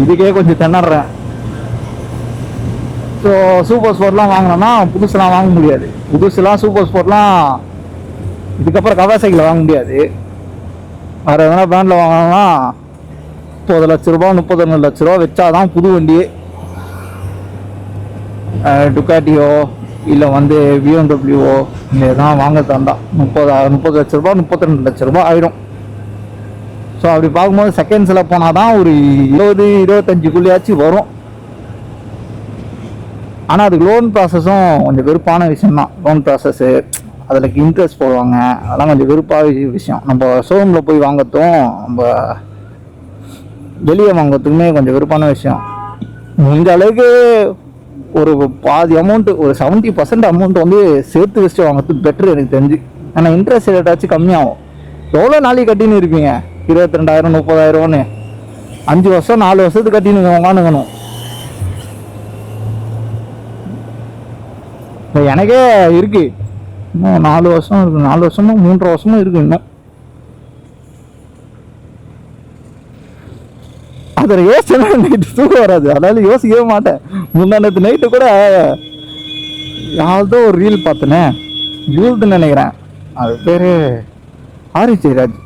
இதுக்கே கொஞ்சம் திணறேன். ஸோ சூப்பர் ஸ்போர்ட்லாம் வாங்கினோன்னா புதுசுலாம் வாங்க முடியாது. புதுசுலாம் சூப்பர் ஸ்போர்ட்லாம் இதுக்கப்புறம் கவாசாக்கியில் வாங்க முடியாது. வேறு எதனா பிராண்டில் வாங்கினோம்னா 30 லட்ச ரூபா 32 லட்ச ரூபா வச்சாதான் புது வண்டியே. டுக்காட்டியோ இல்லை வந்து பிஎம்டபிள்யூஓ இல்லை தான் வாங்க தந்தா 30 லட்ச ரூபா 32 லட்ச ரூபா ஆயிடும். ஸோ அப்படி பார்க்கும்போது செகண்ட்ஸில் போனால் தான் ஒரு 20-25 வரும். ஆனால் அதுக்கு லோன் ப்ராசஸும் கொஞ்சம் வெறுப்பான விஷயம்தான். லோன் ப்ராசஸ்ஸு, அதில் இன்ட்ரெஸ்ட் போடுவாங்க, அதெல்லாம் கொஞ்சம் வெறுப்பான விஷயம். நம்ம ஷோரூமில் போய் வாங்கிறதும் நம்ம வெளியே வாங்கிறதுக்குமே கொஞ்சம் வெறுப்பான விஷயம். இந்த அளவுக்கு ஒரு பாதி அமௌண்ட்டு, ஒரு 70% அமௌண்ட் வந்து சேர்த்து வச்சுட்டு வாங்கிறது பெட்ரு எனக்கு தெரிஞ்சு. ஆனால் இன்ட்ரெஸ்ட் ரேட்டாச்சும் கம்மியாகும். எவ்வளோ நாளைக்கு கட்டின்னு இருப்பீங்க? 22,000 30,000ன்னு 5 வருஷம் 4 வருஷத்துக்கு கட்டின்னு உட்காந்துக்கணும். இப்போ எனக்கே இருக்கு இன்னும் 4 வருஷம் இருக்கு, 4 வருஷமும் 3.5 வருஷமும் இருக்கு இன்னும். அதில் யோசிச்சா நைட்டு தூக்கம் வராது. அதனால யோசிக்கவே மாட்டேன். முந்தானத்து நைட்டு கூட யாருதோ ஒரு ரீல் பார்த்தேனே, யூல்டுன்னு நினைக்கிறேன், அது பேர் ஆரி ஜெயராஜ்.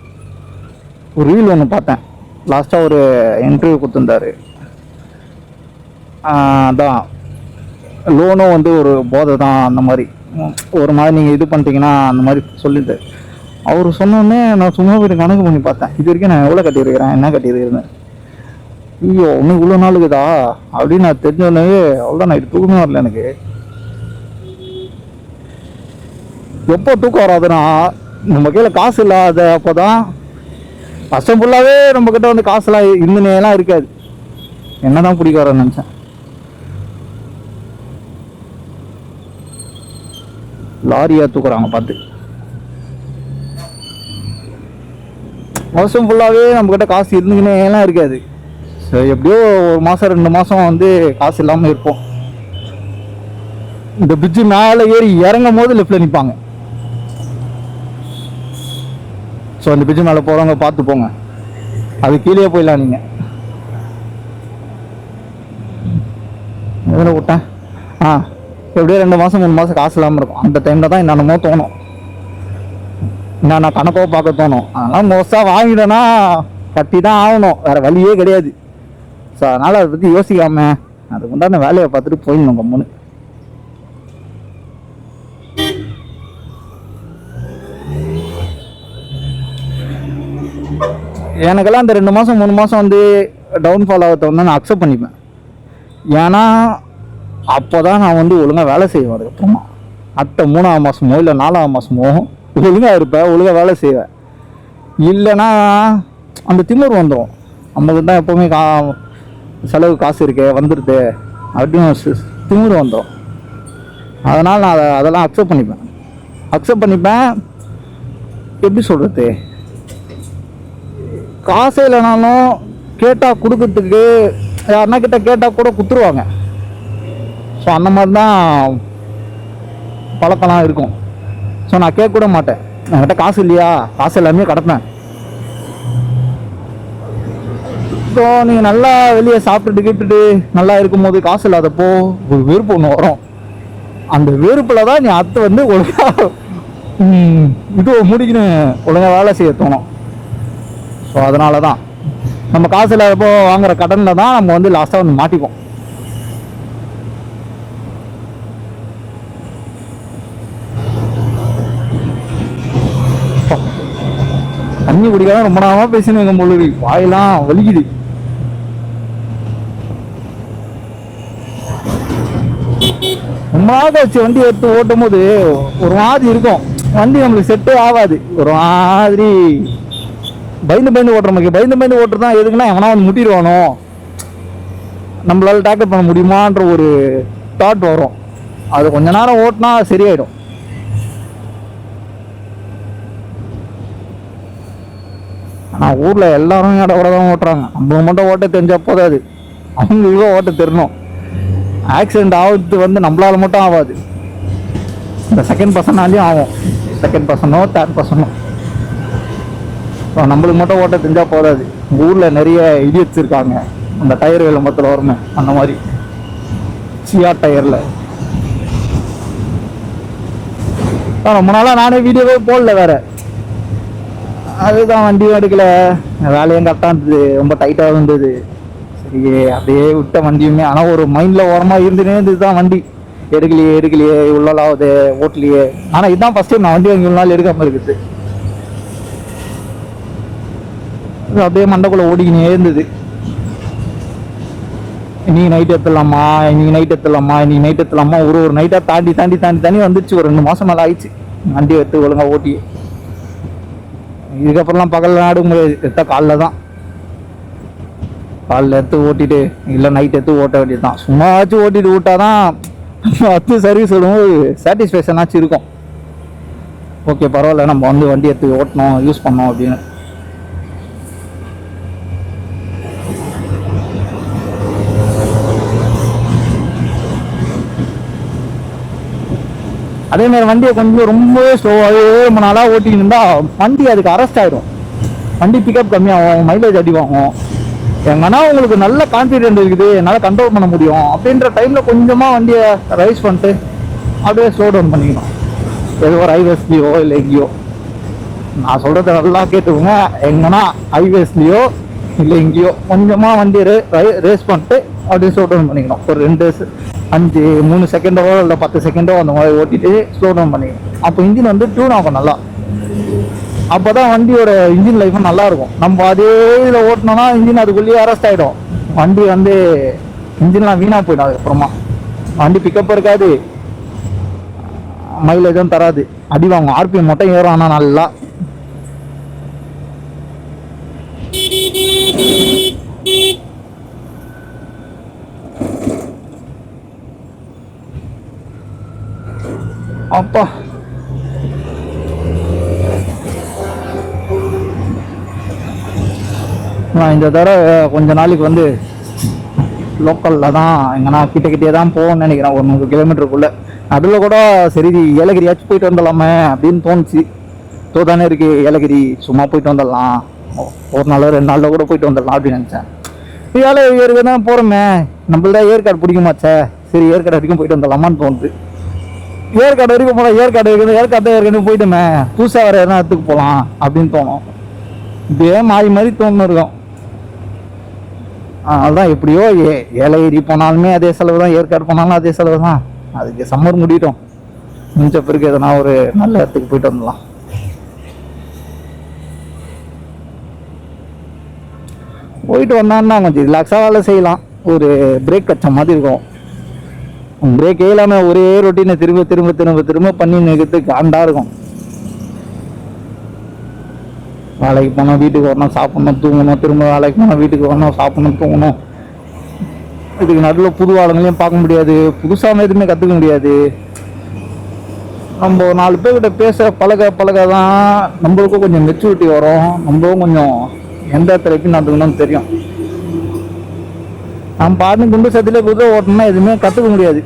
ஒரு ரீல் ஒன்று பார்த்தேன். லாஸ்ட்டாக ஒரு இன்டர்வியூ கொடுத்துருந்தாரு. அதான் லோனும் வந்து ஒரு போதை தான். அந்த மாதிரி ஒரு மாதிரி நீங்கள் இது பண்ணிட்டீங்கன்னா அந்த மாதிரி சொல்லிட்டு அவர் சொன்னோடனே நான் சும்மா போய்ட்டு கணக்கு பண்ணி பார்த்தேன். இது வரைக்கும் நான் எவ்வளோ கட்டியிருக்கிறேன், என்ன கட்டியிருக்கிறேன், ஐயோ இன்னும் இவ்வளோ நாளுக்குதா அப்படின்னு நான் தெரிஞ்சோடனே அவ்வளோதான். நைட்டு தூக்கமே வரல எனக்கு. எப்போ தூக்கம் வராதுன்னா நம்ம கையில காசு இல்லாத அப்போதான். கஷ்டம் ஃபுல்லாகவே நம்ம கிட்ட வந்து காசுலாம் இருந்துனேலாம் இருக்காது. என்னதான் பிடிக்க வரேன்னு நினச்சேன். லாரியா தூக்குறாங்க பார்த்து. வருஷம் ஃபுல்லாகவே நம்மக்கிட்ட காசு இருந்துக்கினேலாம் இருக்காது. ஸோ எப்படியோ 1 மாதம் 2 மாதம் வந்து காசு இல்லாமல் இருப்போம். இந்த பிரிட்ஜு மேலே ஏறி இறங்கும் போது லெஃப்டில் நிற்பாங்க. ஸோ அந்த பிரிட்ஜு மேலே போகிறவங்க பார்த்து போங்க. அது கீழே போயிடலாம். நீங்கள் எதில் விட்டேன்? எப்படியோ 2 மாதம் 3 மாதம் காசு இல்லாமல் இருக்கும். அந்த டைமில் தான் என்னென்னமோ தோணும், என்னென்ன கணக்கோ பார்க்க தோணும். அதனால் மோஸ்ட்டாக வாங்கிட்டேன்னா கட்டி தான் ஆகணும், வேறு வழியே கிடையாது. ஸோ அதனால் அதை பற்றி யோசிக்காமல் அதுக்கு உண்டான வேலையை பார்த்துட்டு போயிடணும் கம்முன்னு. எனக்கெல்லாம் இந்த 2 மாதம் 3 மாதம் வந்து டவுன்ஃபால் ஆகிறத வந்து நான் அக்செப்ட் பண்ணிப்பேன். ஏன்னா அப்போ தான் நான் வந்து ஒழுங்காக வேலை செய்வேன். அதுக்கப்புறமா அடுத்த 3ஆம் மாதமோ இல்லை 4ஆம் மாதமோ ஒழுங்காக இருப்பேன், ஒழுங்காக வேலை செய்வேன். இல்லைன்னா அந்த திமிர் வந்துடும். நம்மளுக்கு தான் எப்போவுமே செலவு காசு இருக்கு வந்துடுது அப்படின்னு திமிர் வந்துடும். அதனால் நான் அதெல்லாம் அக்செப்ட் பண்ணிப்பேன். எப்படி சொல்கிறது, காசே இல்லைனாலும் கேட்டால் கொடுக்கறதுக்கு யாருன்னா கிட்ட கேட்டால் கூட கொடுத்துருவாங்க. ஸோ அந்த மாதிரி தான் பழக்கம்லாம் இருக்கும். ஸோ நான் கேட்க கூட மாட்டேன். என்கிட்ட காசு இல்லையா, காசு எல்லாமே கிடப்பேன். ஸோ நீங்கள் நல்லா வெளியே சாப்பிட்டுட்டு கேட்டுட்டு நல்லா இருக்கும்போது காசு இல்லாதப்போ ஒரு வெறுப்பு ஒன்று வரும். அந்த வெறுப்பில் தான் நீ அடுத்து வந்து ஒழுங்காக இது முடிக்கணும், ஒழுங்காக வேலை செய்ய தோணும். ஸோ அதனால தான் நம்ம காசு இல்லாதப்போ வாங்குற கடனில் தான் நம்ம வந்து லாஸ்ட்டாக வந்து மாட்டிப்போம். தண்ணி குடிக்காம ரொம்ப நாளமாக பேசினேங்க பொழுது வாயெல்லாம் வலிக்குது. ரொம்ப நாள் வச்சு வண்டி எடுத்து ஓட்டும் போது ஒரு மாதிரி இருக்கும். வண்டி நம்மளுக்கு செட்டே ஆகாது. ஒரு மாதிரி பயந்து ஓட்டுற மாதிரி. பயந்து ஓட்டுறது தான் எதுக்குன்னா எவனா வந்து முட்டிடுவானோ, நம்மளால டேக்கிள் பண்ண முடியுமான்ற ஒரு தாட் வரும். அது கொஞ்ச நேரம் ஓட்டினா சரியாயிடும். ஆனால் ஊரில் எல்லாரும் இடோட தான் ஓட்டுறாங்க. நம்ம மட்டும் ஓட்ட தெரிஞ்சா போதாது, அவங்களுக்கும் ஓட்ட தெரியணும். ஆக்சிடென்ட் ஆகுது வந்து நம்மளால மட்டும் ஆகாது, இந்த செகண்ட் பர்சனாலையும் ஆகும். செகண்ட் பர்சனோ தேர்ட் பர்சனோ. நம்மளுக்கு மட்டும் ஓட்ட தெரிஞ்சா போதாது. ஊரில் நிறைய இடியட்ஸ் இருக்காங்க. அந்த டயர் விளம்பரத்தில் வருமே அந்த மாதிரி சியா டயரில். ரொம்ப நாளாக நானே வீடியோவே போடல வேற. அதுதான் வண்டியும் எடுக்கல, வேலையும் கரெக்டாக இருந்தது, ரொம்ப டைட்டாக இருந்தது. சரி அப்படியே விட்ட வண்டியுமே. ஆனால் ஒரு மைண்டில் ஓரமாக இருந்துனே இருந்தது தான் வண்டி எடுக்கலையே இவ்வளோ நாள் ஆகுது ஓட்டலையே. ஆனால் இதுதான் ஃபஸ்ட் டைம் நான் வண்டி வாங்கி இவ்வளோ நாள் எடுக்காமல் இருக்குது. அப்படியே மண்டக்குள்ள ஓடிக்கினே இருந்தது. இன்னைக்கு நைட் எடுத்துடலாமா ஒரு நைட்டாக தாண்டி வந்துச்சு. ஒரு 2 மாதம் மேலே ஆயிடுச்சு வண்டி எடுத்து ஒழுங்காக ஓட்டி. இதுக்கப்புறம்லாம் பகலில் ஆட முடியாது, எடுத்தால் காலில் எடுத்து ஓட்டிட்டு இல்லை நைட் எடுத்து ஓட்ட வேண்டியது தான். சும்மாச்சும் ஓட்டிட்டு விட்டாதான் அடுத்து சர்வீஸ் விடும்போது சாட்டிஸ்ஃபேக்ஷனாச்சும் இருக்கும். ஓகே பரவாயில்ல, நம்ம வந்து வண்டி எடுத்து ஓட்டணும், யூஸ் பண்ணோம் அப்படின்னு. அதேமாதிரி வண்டியை கொஞ்சம் ரொம்பவே ஸ்லோவாகவே ரொம்ப நாளாக ஓட்டின்னு இருந்தால் வண்டி அதுக்கு அரெஸ்ட் ஆகிடும். வண்டி பிக்கப் கம்மியாகும், மைலேஜ் அடி வாங்கும். எங்கன்னா உங்களுக்கு நல்ல கான்ஃபிடென்ட் இருக்குது, என்னால் கண்ட்ரோல் பண்ண முடியும் அப்படின்ற டைமில் கொஞ்சமாக வண்டியை ரைஸ் பண்ணிட்டு அப்படியே ஸ்லோ டவுன் பண்ணிக்கணும். ஏதோ ஒரு ஹைவேஸ்லேயோ இல்லை எங்கேயோ. நான் சொல்கிறத நல்லா கேட்டுக்கோங்க. எங்கன்னா ஹைவேஸ்லேயோ இல்லை எங்கேயோ கொஞ்சமாக வண்டியை ரேஸ் பண்ணிட்டு அப்படியே ஸ்லோ டவுன் பண்ணிக்கணும். ஒரு 3 செகண்டோ இல்லை 10 செகண்டோ அந்த மாதிரி ஓட்டிட்டு ஸ்லோ டவுன் பண்ணிக்கணும். அப்போ இன்ஜின் வந்து டியூன் ஆகும் நல்லா. அப்போ தான் வண்டியோட இன்ஜின் லைஃபும் நல்லா இருக்கும். நம்ம அதே இதில் ஓட்டினோம்னா இன்ஜின் அதுக்குள்ளேயே அரெஸ்ட் ஆகிடும். வண்டி வந்து இன்ஜின்லாம் வீணாக போயிடும். அதுக்கப்புறமா வண்டி பிக்கப் இருக்காது, மைலேஜும் தராது, அடி வாங்கும். ஆர்பிஎம் மட்டும் ஏறும். ஆனால் நல்லா அப்பா நான் இந்த தடவை கொஞ்ச நாளைக்கு வந்து லோக்கலில் தான் எங்கன்னா கிட்டே தான் போகணும்னு நினைக்கிறேன். ஒரு 100 கிலோமீட்டருக்குள்ளே. அதில் கூட சரி ஏலகிரியாச்சும் போயிட்டு வந்துடலாமே அப்படின்னு தோணுச்சு. தானே இருக்கு ஏலகிரி, சும்மா போயிட்டு வந்துடலாம், ஒரு நாள் 2 நாளில் கூட போயிட்டு வந்துடலாம் அப்படின்னு நினச்சேன். ஏற்கனவே தான் போகிறோமே, நம்மள்தான் ஏற்காடு பிடிக்குமாச்சே, சரி ஏற்காடு வரைக்கும் போயிட்டு வந்துடலாமான்னு தோணுது. ஏற்காடு வரைக்கும் போகலாம், ஏற்காடு ஏற்கனவே போயிட்டுமே, புதுசாக வேறு எதனா இடத்துக்கு போகலாம் அப்படின்னு தோணும். இப்படியே மாறி தோணுன்னு இருக்கும். அதுதான் எப்படியோ ஏலகிரி போனாலுமே அதே செலவு தான், ஏற்காடு போனாலும் அதே செலவு தான். அதுக்கு சம்மர் முடிட்டோம், முடிஞ்ச பிறகு எதனா ஒரு நல்ல இடத்துக்கு போயிட்டு வந்துடலாம். போயிட்டு வந்தான்னா கொஞ்சம் ரிலாக்ஸாக வேலை செய்யலாம், ஒரு பிரேக் கச்ச மாதிரி இருக்கும். பிரேக்கே இல்லாமல் ஒரே ரொட்டீனை திரும்ப திரும்ப திரும்ப திரும்ப பண்ணி நிற்கிறதுக்கு காண்டாக இருக்கும். வேலைக்கு போனால் வீட்டுக்கு வரணும், சாப்பிட்ணும், தூங்கணும், திரும்ப வேலைக்கு போனால் வீட்டுக்கு வரணும், சாப்பிட்ணும், தூங்கணும். இதுக்கு நடுவில் புது ஆளுங்களையும் பார்க்க முடியாது, புதுசாக எதுவுமே கற்றுக்க முடியாது. நம்ம 4 பேர்கிட்ட பேச பழக பழக தான் நம்மளுக்கும் கொஞ்சம் மெச்சூரிட்டி வரும், நம்மளும் கொஞ்சம் எந்த இடத்துல எப்படி நடந்துக்கணும்னு தெரியும். நம்ம பாட்டு குண்டு சத்திலே குதிரை ஓட்டணும்னா எதுவுமே கற்றுக்க முடியாது.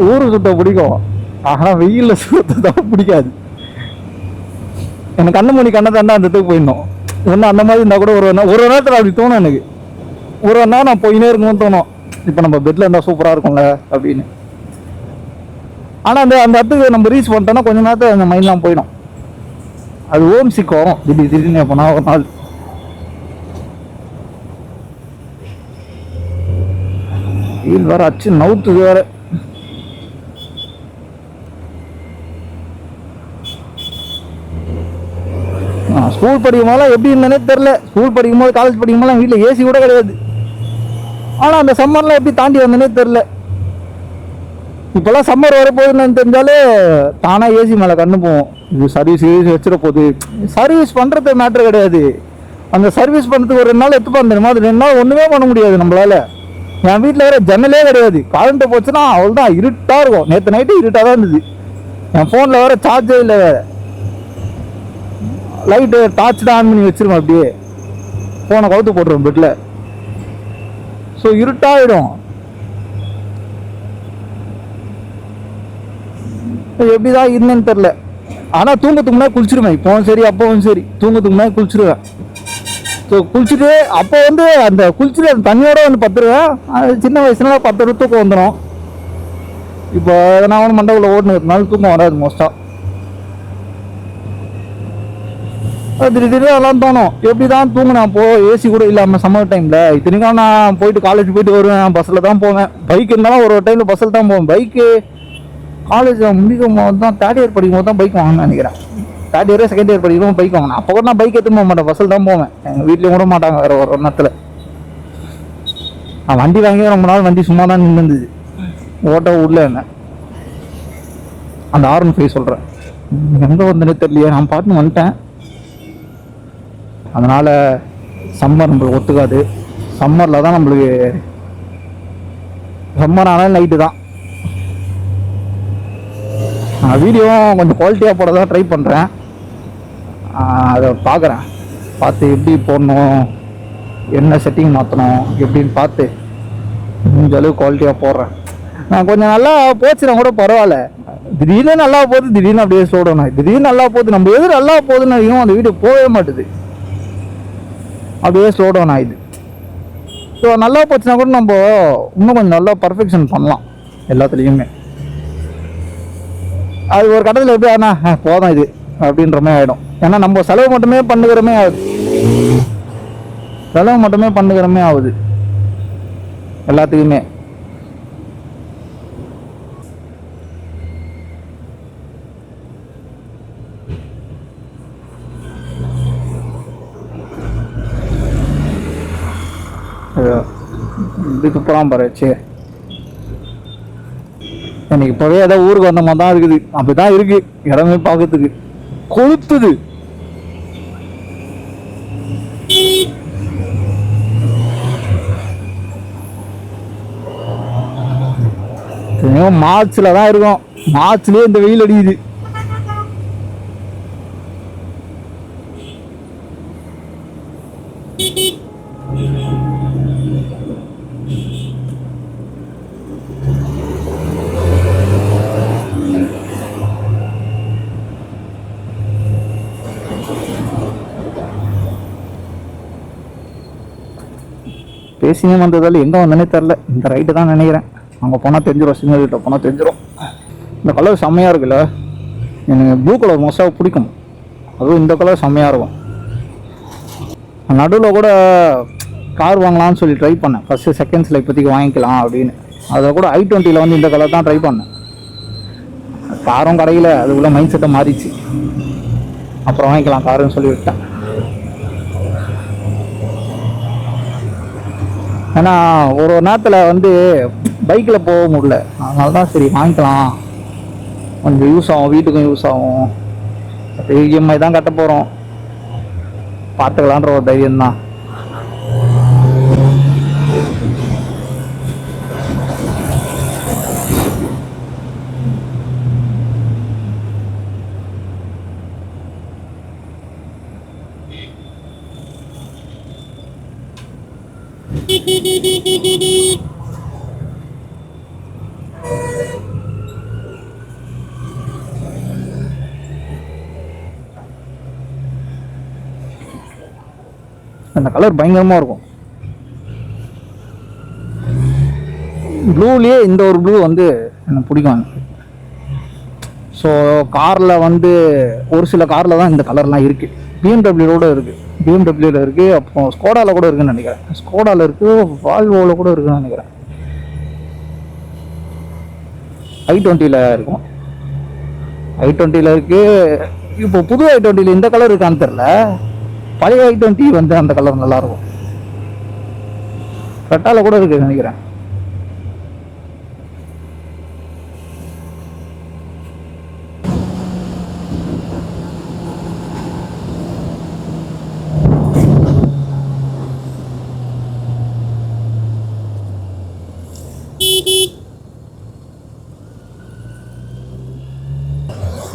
ஊரு சுத்த பிடிக்கும், ஆனால் வெயில்ல சுத்த தான் பிடிக்காது. எனக்கு கண்ணு மணி கண்ணை தாண்டா அந்த இடத்துக்கு போயிடணும். ஒன்றும் அந்த மாதிரி இருந்தால் கூட ஒரு நேரத்தில் அப்படி தோணும் எனக்கு. ஒரு நேரம் நான் போயினே இருக்கணும்னு தோணும், இப்போ நம்ம பெட்டில் இருந்தால் சூப்பராக இருக்கும்ல அப்படின்னு. ஆனால் அந்த இடத்துக்கு நம்ம ரீச் பண்ணிட்டோம்னா கொஞ்ச நேரத்தில் அந்த மைண்ட்லாம் போயிடும். அது ஓம் சிக் வரும் திடீர்னு எப்போனா ஒரு நாள். வெயில் வேற அச்சு நவுத்துது வேற. ஸ்கூல் படிக்கும் போதெல்லாம் எப்படி இருந்தேனே தெரில. ஸ்கூல் படிக்கும் போது, காலேஜ் படிக்கும் போதெல்லாம் வீட்டில் ஏசி கூட கிடையாது. ஆனால் அந்த சம்மர்லாம் எப்படி தாண்டி வந்தேனே தெரில. இப்போல்லாம் சம்மர் வரப்போகுதுன்னு தெரிஞ்சாலே தானாக ஏசி மேலே கண்ணு போவோம். இது சர்வீஸ் வச்சிட போகுது. சர்வீஸ் பண்ணுறது மேட்ரு கிடையாது, அந்த சர்வீஸ் பண்ணுறதுக்கு ஒரு 2 நாள் எடுத்துப்பான் தெரியுமா. அது 2 நாள் ஒன்றுமே பண்ண முடியாது நம்மளால. என் வீட்டில் வேறு ஜன்னலே கிடையாது, கரண்ட்டு போச்சுன்னா அவள் தான் இருட்டாக இருக்கும். நேற்று நைட்டு இருட்டாக தான் இருந்தது. என் ஃபோனில் வேறு சார்ஜே இல்லை, வேறு லைட்டு டார்ச் தான் ஆன் பண்ணி வச்சிருவேன், அப்படியே ஃபோனை கவுத்து போட்டுருவேன் பெட்டில். ஸோ இருட்டாகிடும். எப்படி தான் இருந்தேன்னு தெரில. ஆனால் தூங்கத்துக்கு முன்னாடி குளிச்சிருவேன், இப்போவும் சரி அப்போவும் சரி, தூங்கத்துக்கு முன்னாடி குளிச்சிருவேன். ஸோ குளிச்சுட்டு அப்போ அந்த குளிச்சுட்டு அந்த தண்ணியோட பத்துருவேன். அது சின்ன வயசுனால 10 தூக்கம் வந்துடும். இப்போ எதனா மண்டபத்தில் ஓட்டுனதுனால தூக்கம் வராது மோஸ்ட்டாக. திடீர்னு அதெல்லாம் தோணும், எப்படி தான் தூங்கினா போ, ஏசி கூட இல்லாமல் சம்மர் டைமில். இத்தனைக்கும் நான் போயிட்டு காலேஜ் போயிட்டு வருவேன், பஸ்ஸில் தான் போவேன். பைக் இருந்தாலும் ஒரு டைமில் பஸ்ஸில் தான் போவேன். பைக்கு காலேஜ் முடிக்கும் போது தான், 3rd இயர் படிக்கும் போது தான் பைக் வாங்கணும்னு நினைக்கிறேன். 3rd இயர் 2nd இயர் படிக்கும் பைக் வாங்கினேன். அப்போ கூட நான் பைக் எடுத்து போக மாட்டேன், பஸ்ஸில் தான் போவேன். எங்கள் வீட்லேயும் கூட மாட்டாங்க வேறு ஒரு நேரத்தில். நான் வண்டி வாங்கி ரொம்ப நாள் வண்டி சும்மா தான் நின்றுது, ஓட்ட விடல என்ன. அந்த R15 சொல்கிறேன், எங்கே வந்தனே தெரியலையே. நான் பாட்டுன்னு வந்துட்டேன். அதனால் சம்மர் நம்மளுக்கு ஒத்துக்காது. சம்மரில் தான் நம்மளுக்கு, சம்மர் ஆனாலும் நைட்டு தான். நான் வீடியோவும் கொஞ்சம் குவாலிட்டியாக போட தான் ட்ரை பண்ணுறேன். அதை பார்க்குறேன், பார்த்து எப்படி போடணும், என்ன செட்டிங் மாற்றணும் எப்படின்னு பார்த்து முடிஞ்ச அளவு குவாலிட்டியாக போடுறேன். நான் கொஞ்சம் நல்லா போச்சுன்னா கூட பரவாயில்ல. திடீர்னு நல்லா போகுது, திடீர்னு அப்படியே சொல்லணும். திடீர்னு நல்லா போகுது, நம்ம எது நல்லா போகுதுன்னு அதிகம் அந்த வீடியோ போகவே மாட்டுது, அப்படியே ஸ்லோ டவுன் ஆகிடுது. ஸோ நல்லா போச்சுன்னா கூட நம்ம இன்னும் கொஞ்சம் நல்லா பர்ஃபெக்ஷன் பண்ணலாம் எல்லாத்துலேயுமே. அது ஒரு கட்டத்தில் எப்படி ஆனா போதும் இது அப்படின்ற மாதிரி ஆகிடும். ஏன்னா நம்ம செலவு மட்டுமே பண்ணுகிறமே ஆகுது, செலவு மட்டுமே பண்ணுகிறமே ஆகுது எல்லாத்துக்குமே. இதுக்கு போகலாம் பாருச்சு. எனக்கு இப்போவே ஏதோ ஊருக்கு வந்த மாதிரி தான் இருக்குது, அப்படிதான் இருக்கு இடமே பார்க்கறதுக்கு. கொளுத்துது. மார்ச்ல தான் இருக்கும், மார்ச்லயே இந்த வெயில் அடிக்குது. பேசினே வந்ததால் எங்கே வந்தனே தெரில. இந்த ரைட்டு தான் நினைக்கிறேன், அங்கே போனால் தெரிஞ்சிடும், சிக்னல் கிட்ட போனால் தெரிஞ்சிடும். இந்த கலர் செம்மையாக இருக்குல்ல, எனக்கு ப்ளூ கலர் மோஸ்ட்டாக பிடிக்கும். அதுவும் இந்த கலர் செம்மையாக இருக்கும். நடுவில் கூட கார் வாங்கலாம்னு சொல்லி ட்ரை பண்ணேன் ஃபஸ்ட்டு, செகண்ட்ஸில் இப்போதைக்கு வாங்கிக்கலாம் அப்படின்னு. அதில் கூட i20 வந்து இந்த கலர் தான் ட்ரை பண்ணேன். காரும் கடையில் அதுக்குள்ளே மைண்ட் செட்டை மாறிச்சு. அப்புறம் வாங்கிக்கலாம் காருன்னு சொல்லி விட்டேன். ஏன்னா ஒரு நேரத்தில் வந்து பைக்கில் போக முடியல, அதனால தான் சரி வாங்கிக்கலாம், கொஞ்சம் யூஸ் ஆகும், வீட்டுக்கும் யூஸ் ஆகும். இஎம்ஐ தான் கட்ட போகிறோம், பார்த்துக்கலான்ற ஒரு தைரியம்தான். அந்த கலர் பயங்கரமாக இருக்கும். ப்ளூலேயே இந்த ஒரு ப்ளூ வந்து எனக்கு பிடிக்கும். ஸோ காரில் வந்து ஒரு சில காரில் தான் இந்த கலர்லாம் இருக்குது. பிஎம்டபிள்யூட இருக்குது, பிஎம்டபிள்யூவில் இருக்குது, அப்போ ஸ்கோடாவில் கூட இருக்குதுன்னு நினைக்கிறேன். ஸ்கோடாவில் இருக்குது, வால்வோவில் கூட இருக்குதுன்னு நினைக்கிறேன். i20 இருக்கும், i20 இருக்குது. இப்போ புது i20 இந்த கலர் இருக்கான்னு தெரில. பழைய i20 வந்து அந்த கலர் நல்லாயிருக்கும். ரெட்டாவில் கூட இருக்குதுன்னு நினைக்கிறேன்.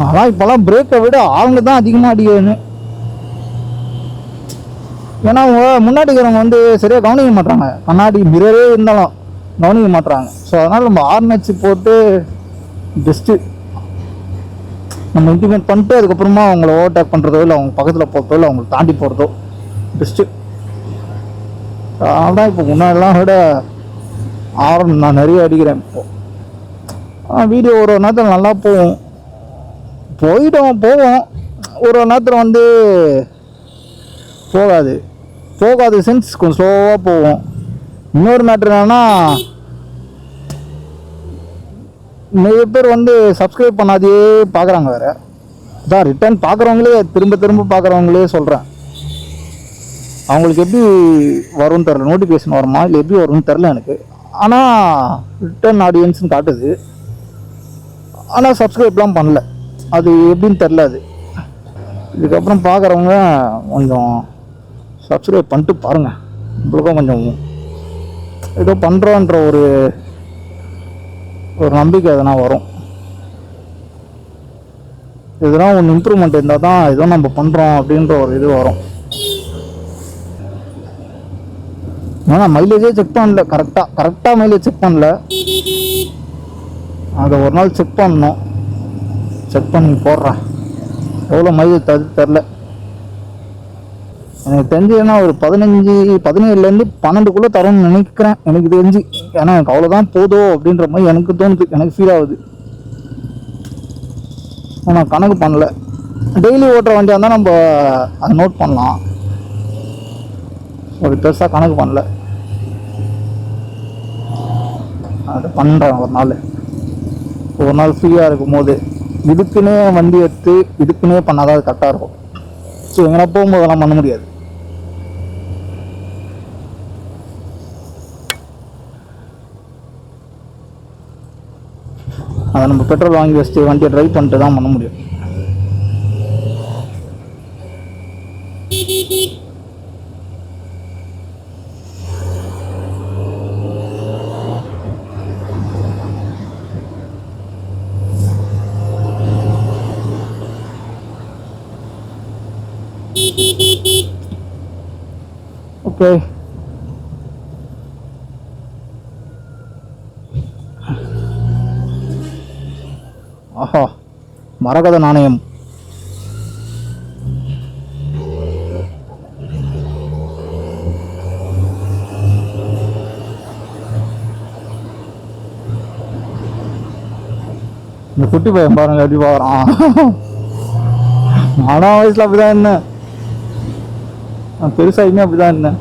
ஆனால் இப்போலாம் பிரேக்கை விட ஆளுங்க தான் அதிகமாக அடிக்கணும். ஏன்னா அவங்க முன்னாடி இருக்கிறவங்க வந்து சரியாக கவனிக்க மாட்டாங்க, கண்ணாடி மிரரே இருந்தாலும் கவனிக்க மாட்டுறாங்க. ஸோ அதனால் நம்ம ஆர்னச்சு போட்டு பெஸ்ட்டு நம்ம இன்டிமேட் பண்ணிட்டு அதுக்கப்புறமா அவங்கள ஓவர்டேக் பண்ணுறதோ இல்லை அவங்க பக்கத்தில் போகிறதோ இல்லை அவங்களை தாண்டி போகிறதோ பெஸ்ட்டு. அதனால தான் இப்போ முன்னாடிலாம் விட ஆரம் நான் நிறைய அடிக்கிறேன். இப்போது வீடியோ ஒரு நேரத்தில் நல்லா போவோம், போவோம், ஒரு நேரத்தில் வந்து போகாது சென்ஸ் கொஞ்சம் ஸ்லோவாக போவோம். இன்னொரு மேட்ரு என்னன்னா, நிறைய பேர் வந்து சப்ஸ்கிரைப் பண்ணாதே பார்க்குறாங்க வேறு. அதான் ரிட்டர்ன் பார்க்குறவங்களே திரும்ப பார்க்குறவங்களே சொல்கிறேன், அவங்களுக்கு எப்படி வரும்னு தெரில, நோட்டிஃபிகேஷன் வருமா இல்லை எப்படி வரும்னு தெரில எனக்கு. ஆனால் ரிட்டர்ன் ஆடியன்ஸ்னு காட்டுது, ஆனால் சப்ஸ்கிரைப்லாம் பண்ணல, அது எப்படின்னு தெரில. அது இதுக்கப்புறம் பார்க்குறவங்க கொஞ்சம் சப்ஸ்கிரைப் பண்ணிட்டு பாருங்கள், உங்களுக்கும் கொஞ்சம் ஏதோ பண்ணுறோன்ற ஒரு நம்பிக்கை எதனா வரும். எதனா ஒன்று இம்ப்ரூவ்மெண்ட் இருந்தால் தான் ஏதோ நம்ம பண்ணுறோம் அப்படின்ற ஒரு இது வரும். ஆனால் மைலேஜே செக் பண்ணல, கரெக்டாக மைலேஜ் செக் பண்ணல. அதை ஒரு நாள் செக் பண்ணணும், செக் பண்ணி போடுறேன். எவ்வளோ மைலேஜ் தெரில, எனக்கு தெரிஞ்சுன்னா ஒரு 17-17லேருந்து 12 தரும்னு நினைக்கிறேன் எனக்கு தெரிஞ்சு. ஏன்னா எனக்கு அவ்வளோதான் போதும் அப்படின்ற மாதிரி எனக்கு தோணுது, எனக்கு ஃபீல் ஆகுது. ஆனால் கணக்கு பண்ணல. டெய்லி ஓட்டுற வண்டியாக இருந்தால் நம்ம அதை நோட் பண்ணலாம், ஒரு பெருசாக கணக்கு பண்ணல. அதை பண்ணுறேன் ஒரு நாள் ஃப்ரீயாக இருக்கும் போது. இதுக்குன்னே வண்டி எடுத்து இதுக்குன்னே பண்ணாதான் அது கரெக்டாக இருக்கும். ஸோ எங்கன்னா போகும்போது அதெல்லாம் பண்ண முடியாது. அதை நம்ம பெட்ரோல் வாங்கி வச்சுட்டு வண்டியை ட்ரைவ் பண்ணிட்டு தான் பண்ண முடியும். ஓகே, ஆஹா, மரகத நாணயம். இந்த குட்டி பையன் பாருங்க எப்படி பாக்குறான். நானும் வயசில் அப்படி தான் இருந்தேன், நான் பெருசாகியுமே அப்படி தான் இருந்தேன்.